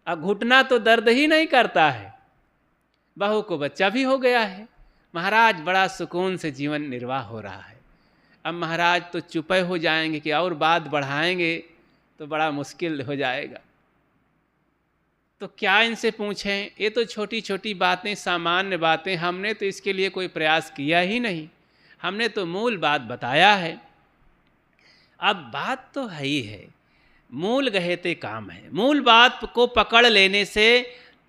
अब घुटना तो दर्द ही नहीं करता है, बहू को बच्चा भी हो गया है, महाराज बड़ा सुकून से जीवन निर्वाह हो रहा है। अब महाराज तो चुपे हो जाएंगे कि और बात बढ़ाएंगे तो बड़ा मुश्किल हो जाएगा। तो क्या इनसे पूछें? ये तो छोटी छोटी बातें, सामान्य बातें, हमने तो इसके लिए कोई प्रयास किया ही नहीं, हमने तो मूल बात बताया है। अब बात तो है ही है, मूल गहेते काम है, मूल बात को पकड़ लेने से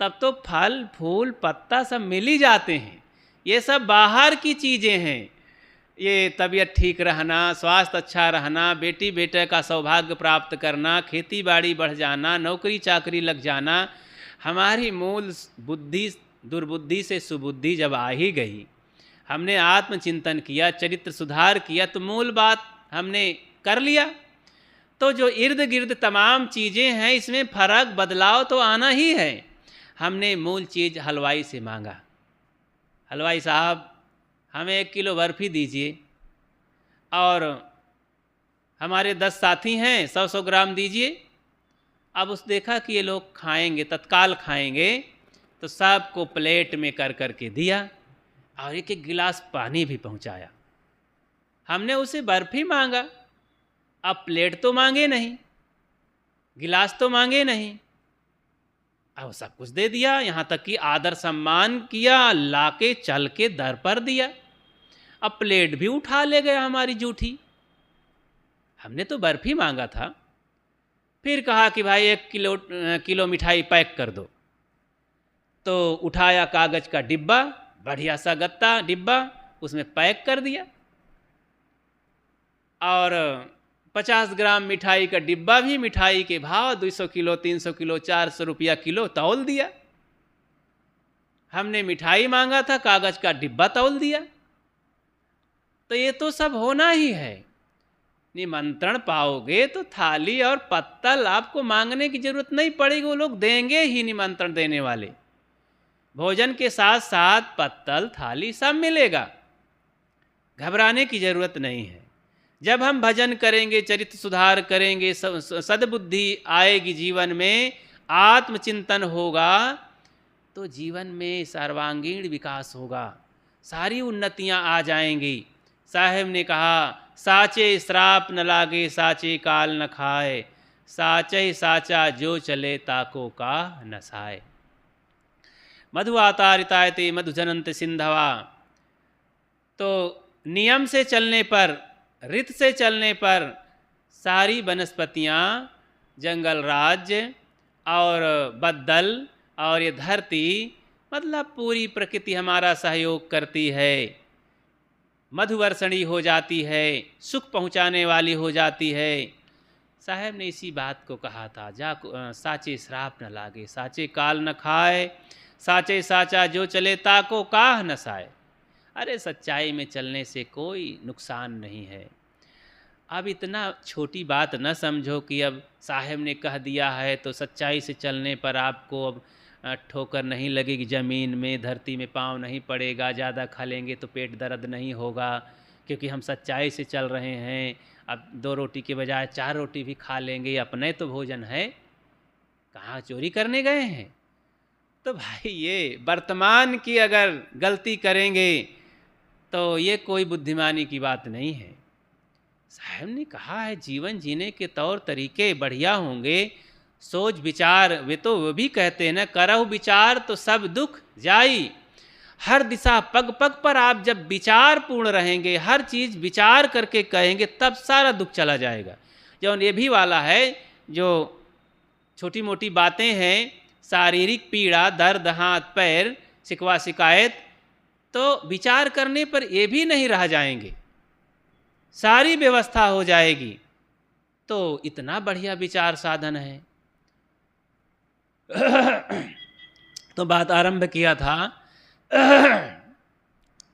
तब तो फल फूल पत्ता सब मिल ही जाते हैं। ये सब बाहर की चीज़ें हैं, ये तबीयत ठीक रहना, स्वास्थ्य अच्छा रहना, बेटी बेटे का सौभाग्य प्राप्त करना, खेती बाड़ी बढ़ जाना, नौकरी चाकरी लग जाना, हमारी मूल बुद्धि दुर्बुद्धि से सुबुद्धि जब आ ही गई, हमने आत्मचिंतन किया, चरित्र सुधार किया, तो मूल बात हमने कर लिया। तो जो इर्द गिर्द तमाम चीज़ें हैं इसमें फर्क बदलाव तो आना ही है। हमने मूल चीज़ हलवाई से मांगा, हलवाई साहब हमें 1 किलो बर्फ़ी दीजिए, और हमारे 10 साथी हैं, 100-100 ग्राम दीजिए। अब उस देखा कि ये लोग खाएंगे, तत्काल खाएंगे, तो सबको प्लेट में कर कर के दिया और एक एक गिलास पानी भी पहुंचाया। हमने उसे बर्फ़ी मांगा, अब प्लेट तो मांगे नहीं, गिलास तो मांगे नहीं, अब सब कुछ दे दिया, यहाँ तक कि आदर सम्मान किया, लाके चल के दर पर दिया। अब प्लेट भी उठा ले गया हमारी जूठी, हमने तो बर्फ़ी मांगा था। फिर कहा कि भाई 1 किलो मिठाई पैक कर दो, तो उठाया कागज़ का डिब्बा, बढ़िया सा गत्ता डिब्बा, उसमें पैक कर दिया, और 50 ग्राम मिठाई का डिब्बा भी मिठाई के भाव 200 किलो, 300 किलो, 400 रुपया किलो तौल दिया। हमने मिठाई मांगा था, कागज़ का डिब्बा तौल दिया। तो ये तो सब होना ही है। निमंत्रण पाओगे तो थाली और पत्तल आपको मांगने की जरूरत नहीं पड़ेगी, वो लोग देंगे ही, निमंत्रण देने वाले। भोजन के साथ साथ पत्तल थाली सब मिलेगा, घबराने की जरूरत नहीं है। जब हम भजन करेंगे, चरित्र सुधार करेंगे, सद्बुद्धि आएगी जीवन में, आत्मचिंतन होगा, तो जीवन में सर्वांगीण विकास होगा, सारी उन्नतियां आ जाएंगी। साहेब ने कहा, साचे श्राप न लागे, साचे काल न खाए, साचे साचा जो चले ताको का नसाए। मधु आतारितायते मधु जनंत सिंधवा। तो नियम से चलने पर, रित से चलने पर सारी वनस्पतियाँ, जंगल राज्य और बद्दल और ये धरती, मतलब पूरी प्रकृति हमारा सहयोग करती है, मधुवर्षणी हो जाती है, सुख पहुँचाने वाली हो जाती है। साहब ने इसी बात को कहा था, साचे श्राप न लागे, साचे काल न खाए, साचे साचा जो चले ताको काह नसाए। अरे सच्चाई में चलने से कोई नुकसान नहीं है। अब इतना छोटी बात न समझो कि अब साहेब ने कह दिया है तो सच्चाई से चलने पर आपको अब ठोकर नहीं लगेगी, ज़मीन में धरती में पाँव नहीं पड़ेगा, ज़्यादा खा लेंगे तो पेट दर्द नहीं होगा, क्योंकि हम सच्चाई से चल रहे हैं। अब 2 रोटी के बजाय 4 रोटी भी खा लेंगे, अपने तो भोजन है, कहाँ चोरी करने गए हैं। तो भाई ये वर्तमान की अगर गलती करेंगे तो ये कोई बुद्धिमानी की बात नहीं है। साहब ने कहा है जीवन जीने के तौर तरीके बढ़िया होंगे, सोच विचार, वे तो वो भी कहते हैं ना, करहु विचार तो सब दुख जाई। हर दिशा पग पग पर आप जब विचार पूर्ण रहेंगे, हर चीज़ विचार करके कहेंगे, तब सारा दुख चला जाएगा। जो ये भी वाला है, जो छोटी मोटी बातें हैं, शारीरिक पीड़ा, दर्द, हाथ पैर, शिकवा शिकायत, तो विचार करने पर ये भी नहीं रह जाएंगे, सारी व्यवस्था हो जाएगी। तो इतना बढ़िया विचार साधन है। तो बात आरंभ किया था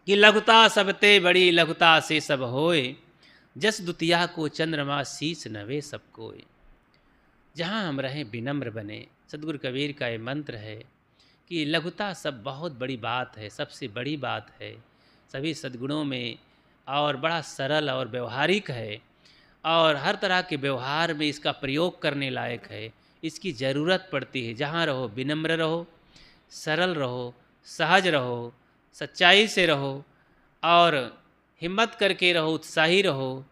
कि लघुता सबते बड़ी, लघुता से सब होए, जस दुतिया को चंद्रमा शीस नवे सब कोय। जहाँ हम रहें विनम्र बने। सदगुरु कबीर का ये मंत्र है कि लघुता सब बहुत बड़ी बात है, सबसे बड़ी बात है सभी सद्गुणों में, और बड़ा सरल और व्यवहारिक है, और हर तरह के व्यवहार में इसका प्रयोग करने लायक है। इसकी ज़रूरत पड़ती है। जहाँ रहो विनम्र रहो, सरल रहो, सहज रहो, सच्चाई से रहो, और हिम्मत करके रहो, उत्साही रहो,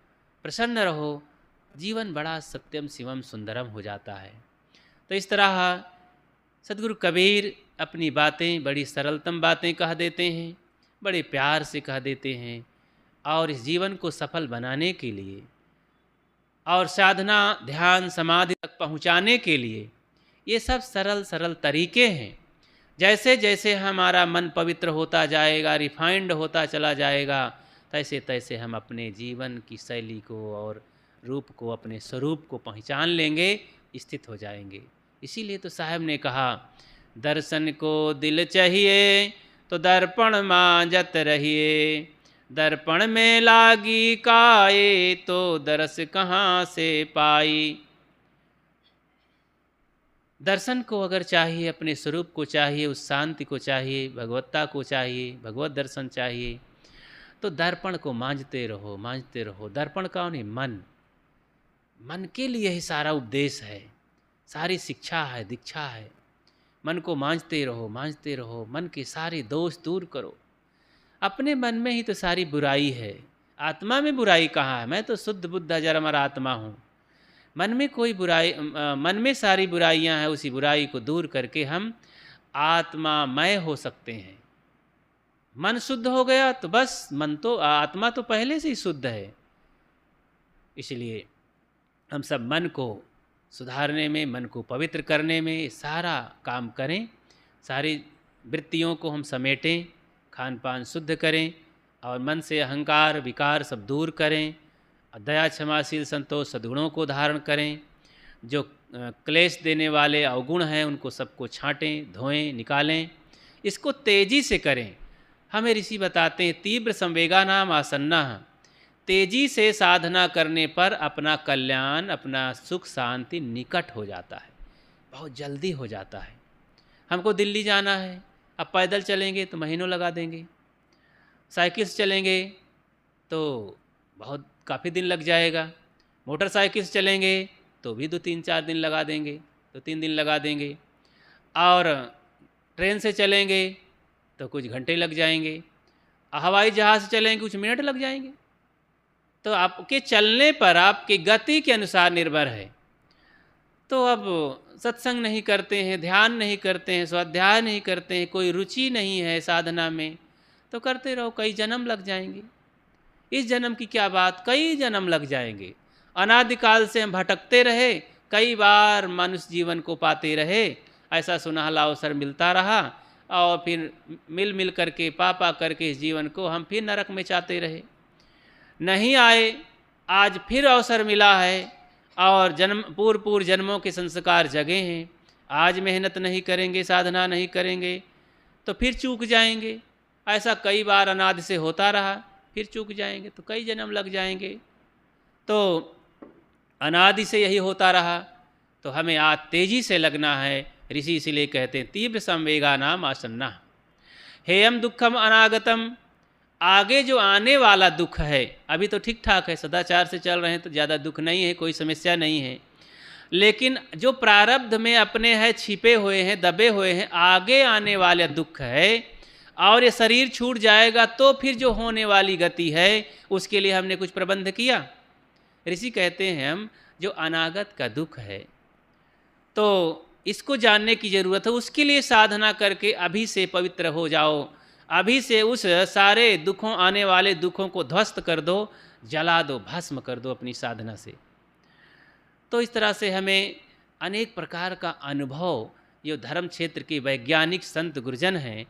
प्रसन्न रहो, जीवन बड़ा सत्यम शिवम सुंदरम हो जाता है। तो इस तरह सदगुरु कबीर अपनी बातें बड़ी सरलतम बातें कह देते हैं, बड़े प्यार से कह देते हैं, और इस जीवन को सफल बनाने के लिए और साधना ध्यान समाधि तक पहुंचाने के लिए ये सब सरल सरल तरीके हैं। जैसे जैसे हमारा मन पवित्र होता जाएगा, रिफाइंड होता चला जाएगा, तैसे तैसे हम अपने जीवन की शैली को और रूप को, अपने स्वरूप को पहचान लेंगे, स्थित हो जाएंगे। इसीलिए तो साहब ने कहा, दर्शन को दिल चाहिए तो दर्पण मांजत रहिए, दर्पण में लागी काए तो दरस कहाँ से पाई। दर्शन को अगर चाहिए, अपने स्वरूप को चाहिए, उस शांति को चाहिए, भगवत्ता को चाहिए, भगवत दर्शन चाहिए, तो दर्पण को मांजते रहो, मांजते रहो। दर्पण कौन है? मन। मन के लिए ही सारा उपदेश है, सारी शिक्षा है, दीक्षा है। मन को मांजते रहो, मांजते रहो, मन के सारे दोष दूर करो। अपने मन में ही तो सारी बुराई है, आत्मा में बुराई कहाँ है? मैं तो शुद्ध बुद्ध अजरमर आत्मा हूँ। मन में कोई बुराई, मन में सारी बुराइयाँ हैं, उसी बुराई को दूर करके हम आत्मामय हो सकते हैं। मन शुद्ध हो गया तो बस, मन तो, आत्मा तो पहले से ही शुद्ध है। इसलिए हम सब मन को सुधारने में, मन को पवित्र करने में सारा काम करें, सारी वृत्तियों को हम समेटें, खान पान शुद्ध करें, और मन से अहंकार विकार सब दूर करें, दया क्षमाशील संतोष सद्गुणों को धारण करें। जो क्लेश देने वाले अवगुण हैं उनको सबको छांटें, धोएं, निकालें। इसको तेजी से करें। हमें ऋषि बताते हैं, तीव्र संवेगा नाम आसन्ना। तेजी से साधना करने पर अपना कल्याण, अपना सुख शांति निकट हो जाता है, बहुत जल्दी हो जाता है। हमको दिल्ली जाना है, अब पैदल चलेंगे तो महीनों लगा देंगे, साइकिल से चलेंगे तो बहुत काफ़ी दिन लग जाएगा। मोटरसाइकिल से चलेंगे तो भी 2-3-4 दिन लगा देंगे, 2-3 दिन लगा देंगे। और ट्रेन से चलेंगे तो कुछ घंटे लग जाएंगे, हवाई जहाज़ से चलेंगे कुछ मिनट लग जाएंगे। तो आपके चलने पर आपकी गति के अनुसार निर्भर है। तो अब सत्संग नहीं करते हैं, ध्यान नहीं करते हैं, स्वाध्याय नहीं करते हैं, कोई रुचि नहीं है साधना में, तो करते रहो, कई जन्म लग जाएंगे। इस जन्म की क्या बात, कई जन्म लग जाएंगे। अनादिकाल से हम भटकते रहे, कई बार मनुष्य जीवन को पाते रहे, ऐसा सुनहला अवसर मिलता रहा और फिर मिल मिल करके पा करके इस जीवन को हम फिर नरक में चाहते रहे। नहीं आए, आज फिर अवसर मिला है और पूर्व जन्मों के संस्कार जगे हैं। आज मेहनत नहीं करेंगे, साधना नहीं करेंगे तो फिर चूक जाएंगे। ऐसा कई बार अनादि से होता रहा, फिर चूक जाएंगे तो कई जन्म लग जाएंगे। तो अनादि से यही होता रहा, तो हमें आज तेजी से लगना है। ऋषि इसलिए कहते हैं तीव्र संवेगा नाम आसन्ना हेयम दुखम अनागतम। आगे जो आने वाला दुख है, अभी तो ठीक ठाक है, सदाचार से चल रहे हैं तो ज़्यादा दुख नहीं है, कोई समस्या नहीं है। लेकिन जो प्रारब्ध में अपने है छिपे हुए हैं, दबे हुए हैं, आगे आने वाला दुख है और ये शरीर छूट जाएगा तो फिर जो होने वाली गति है उसके लिए हमने कुछ प्रबंध किया। ऋषि कहते हैं हम जो अनागत का दुख है तो इसको जानने की ज़रूरत है, उसके लिए साधना करके अभी से पवित्र हो जाओ, अभी से उस सारे दुखों, आने वाले दुखों को ध्वस्त कर दो, जला दो, भस्म कर दो अपनी साधना से। तो इस तरह से हमें अनेक प्रकार का अनुभव, जो धर्म क्षेत्र के वैज्ञानिक संत गुरुजन हैं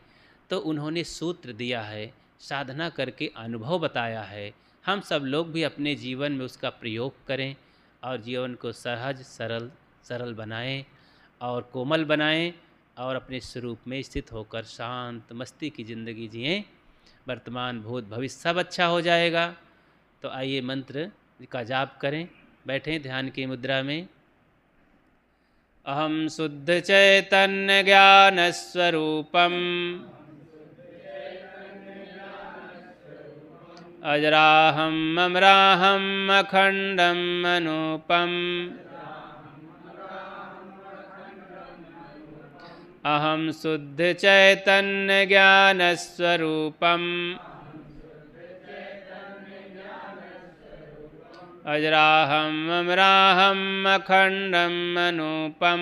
तो उन्होंने सूत्र दिया है, साधना करके अनुभव बताया है। हम सब लोग भी अपने जीवन में उसका प्रयोग करें और जीवन को सहज सरल बनाएं और कोमल बनाएं और अपने स्वरूप में स्थित होकर शांत मस्ती की ज़िंदगी जिएं। वर्तमान भूत भविष्य सब अच्छा हो जाएगा। तो आइए मंत्र का जाप करें, बैठें ध्यान की मुद्रा में। अहम शुद्ध चैतन्य ज्ञान स्वरूपम अजराहम अमराहम अखंडम अनूपम अहम शुद्ध चैतन्य ज्ञान स्वरूपम अजराहम अमराहम अखंडम अनूपम।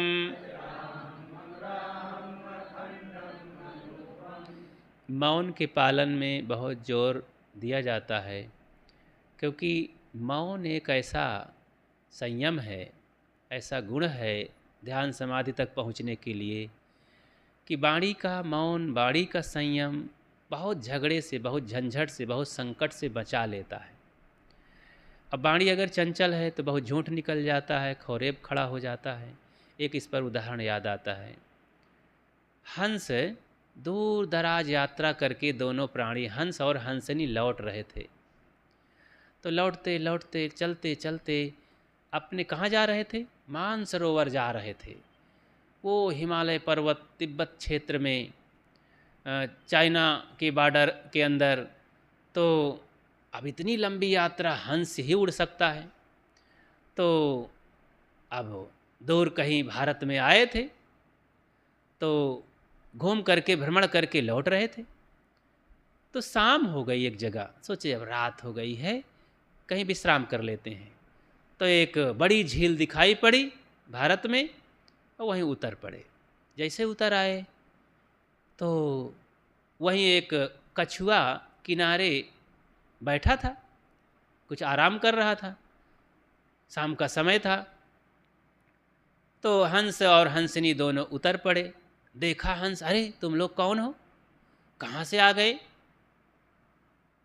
मौन के पालन में बहुत जोर दिया जाता है, क्योंकि मौन एक ऐसा संयम है, ऐसा गुण है ध्यान समाधि तक पहुँचने के लिए कि वाणी का मौन, वाणी का संयम बहुत झगड़े से, बहुत झंझट से, बहुत संकट से बचा लेता है। अब वाणी अगर चंचल है तो बहुत झूठ निकल जाता है, खौरेब खड़ा हो जाता है। एक इस पर उदाहरण याद आता है। हंस दूर दराज यात्रा करके दोनों प्राणी, हंस और हंसनी, लौट रहे थे। तो लौटते लौटते चलते चलते अपने कहाँ जा रहे थे? मानसरोवर जा रहे थे। वो हिमालय पर्वत तिब्बत क्षेत्र में, चाइना के बॉर्डर के अंदर। तो अब इतनी लंबी यात्रा हंस ही उड़ सकता है। तो अब दूर कहीं भारत में आए थे तो घूम करके, भ्रमण करके लौट रहे थे। तो शाम हो गई एक जगह, सोचे अब रात हो गई है, कहीं विश्राम कर लेते हैं। तो एक बड़ी झील दिखाई पड़ी भारत में और वहीं उतर पड़े। जैसे उतर आए तो वहीं एक कछुआ किनारे बैठा था, कुछ आराम कर रहा था। शाम का समय था। तो हंस और हंसनी दोनों उतर पड़े। देखा हंस, अरे तुम लोग कौन हो, कहाँ से आ गए,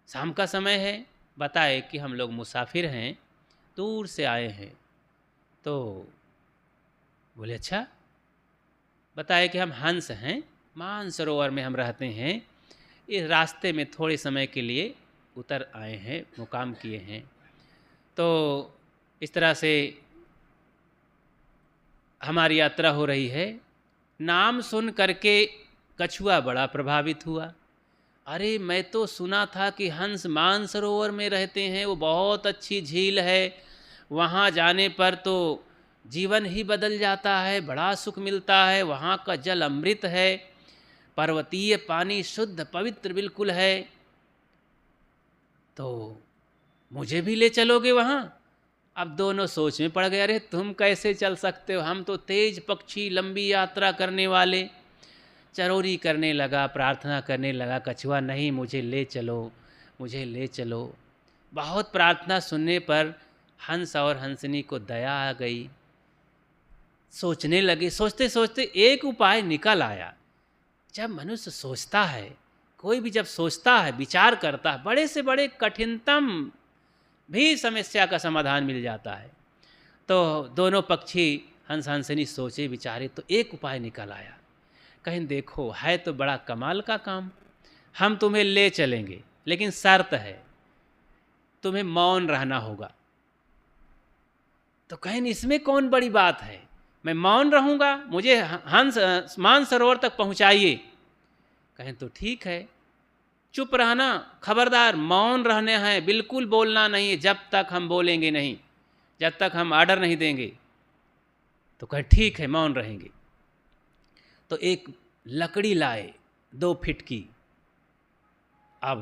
शाम का समय है। बताए कि हम लोग मुसाफिर हैं, दूर से आए हैं। तो बोले अच्छा। बताए कि हम हंस हैं, मानसरोवर में हम रहते हैं, इस रास्ते में थोड़े समय के लिए उतर आए हैं, मुकाम किए हैं। तो इस तरह से हमारी यात्रा हो रही है। नाम सुन करके कछुआ बड़ा प्रभावित हुआ अरे मैं तो सुना था कि हंस मानसरोवर में रहते हैं, वो बहुत अच्छी झील है, वहाँ जाने पर तो जीवन ही बदल जाता है, बड़ा सुख मिलता है, वहाँ का जल अमृत है, पर्वतीय पानी शुद्ध पवित्र बिल्कुल है, तो मुझे भी ले चलोगे वहाँ? अब दोनों सोच में पड़ गए, अरे तुम कैसे चल सकते हो, हम तो तेज पक्षी, लंबी यात्रा करने वाले। चरोरी करने लगा, प्रार्थना करने लगा, कछुआ नहीं मुझे ले चलो, मुझे ले चलो। बहुत प्रार्थना सुनने पर हंस और हंसनी को दया आ गई, सोचने लगे, सोचते सोचते एक उपाय निकल आया। जब मनुष्य सोचता है, कोई भी जब सोचता है, विचार करता है, बड़े से बड़े कठिनतम भी समस्या का समाधान मिल जाता है। तो दोनों पक्षी हंस हंसनी सोचे विचारे तो एक उपाय निकल आया। कहीं देखो है तो बड़ा कमाल का काम, हम तुम्हें ले चलेंगे, लेकिन शर्त है तुम्हें मौन रहना होगा। तो कहीं इसमें कौन बड़ी बात है, मैं मौन रहूँगा, मुझे हंस मानसरोवर तक पहुँचाइए। कहें तो ठीक है, चुप रहना, खबरदार मौन रहने हैं, बिल्कुल बोलना नहीं है जब तक हम बोलेंगे नहीं, जब तक हम आर्डर नहीं देंगे। तो कहें ठीक है मौन रहेंगे। तो एक लकड़ी लाए 2 फीट की। अब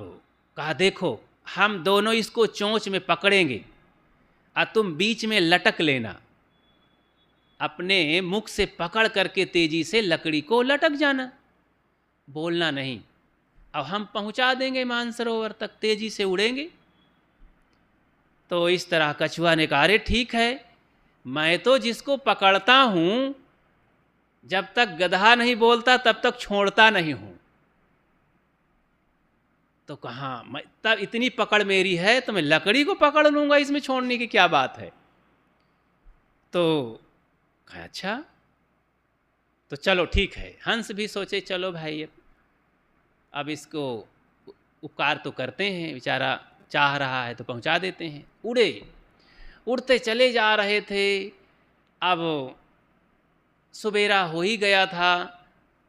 कहा देखो हम दोनों इसको चोंच में पकड़ेंगे और तुम बीच में लटक लेना, अपने मुख से पकड़ करके तेजी से लकड़ी को लटक जाना, बोलना नहीं। अब हम पहुंचा देंगे मानसरोवर तक, तेजी से उड़ेंगे। तो इस तरह कछुआ ने कहा अरे ठीक है, मैं तो जिसको पकड़ता हूं जब तक गधा नहीं बोलता तब तक छोड़ता नहीं हूं। तो कहा मैं तब इतनी पकड़ मेरी है तो मैं लकड़ी को पकड़ लूंगा, इसमें छोड़ने की क्या बात है। तो कहा अच्छा तो चलो ठीक है। हंस भी सोचे चलो भाई अब इसको उपकार तो करते हैं, बेचारा चाह रहा है तो पहुंचा देते हैं। उड़े, उड़ते चले जा रहे थे। अब सुबेरा हो ही गया था,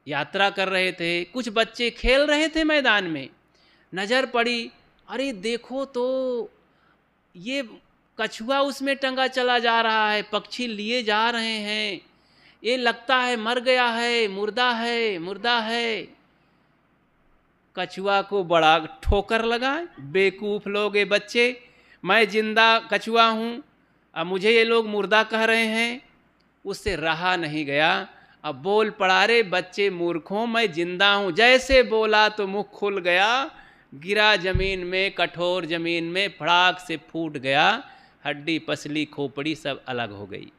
यात्रा कर रहे थे, कुछ बच्चे खेल रहे थे मैदान में, नज़र पड़ी अरे देखो तो ये कछुआ उसमें टंगा चला जा रहा है, पक्षी लिए जा रहे हैं, ये लगता है मर गया है, मुर्दा है, मुर्दा है। कछुआ को बड़ा ठोकर लगा, बेवकूफ़ लोग ये बच्चे, मैं जिंदा कछुआ हूँ, अब मुझे ये लोग मुर्दा कह रहे हैं। उससे रहा नहीं गया, अब बोल पड़ा रे बच्चे मूर्खों, मैं जिंदा हूँ। जैसे बोला तो मुख खुल गया, गिरा जमीन में, कठोर जमीन में, फड़ाक से फूट गया, हड्डी पसली खोपड़ी सब अलग हो गई।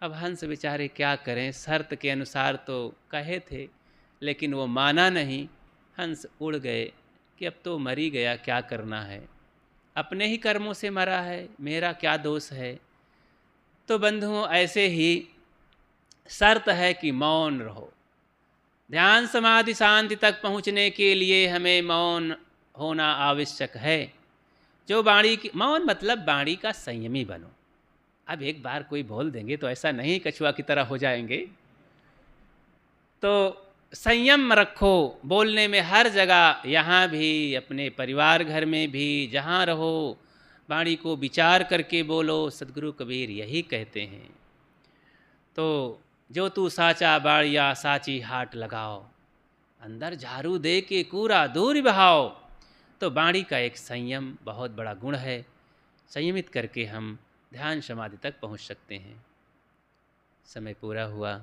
अब हंस बेचारे क्या करें, शर्त के अनुसार तो कहे थे लेकिन वो माना नहीं। हंस उड़ गए कि अब तो मर ही गया, क्या करना है, अपने ही कर्मों से मरा है, मेरा क्या दोष है। तो बंधुओं ऐसे ही शर्त है कि मौन रहो। ध्यान समाधि शांति तक पहुँचने के लिए हमें मौन होना आवश्यक है। जो वाणी की, मौन मतलब वाणी का संयमी बनो। अब एक बार कोई बोल देंगे तो ऐसा नहीं कछुआ की तरह हो जाएंगे, तो संयम रखो बोलने में हर जगह, यहाँ भी, अपने परिवार घर में भी, जहाँ रहो वाणी को विचार करके बोलो। सदगुरु कबीर यही कहते हैं। तो जो तू साचा बाड़िया साची हाट लगाओ, अंदर झाड़ू दे के कूड़ा दूर बहाओ। तो वाणी का एक संयम बहुत बड़ा गुण है, संयमित करके हम ध्यान समाधि तक पहुँच सकते हैं। समय पूरा हुआ।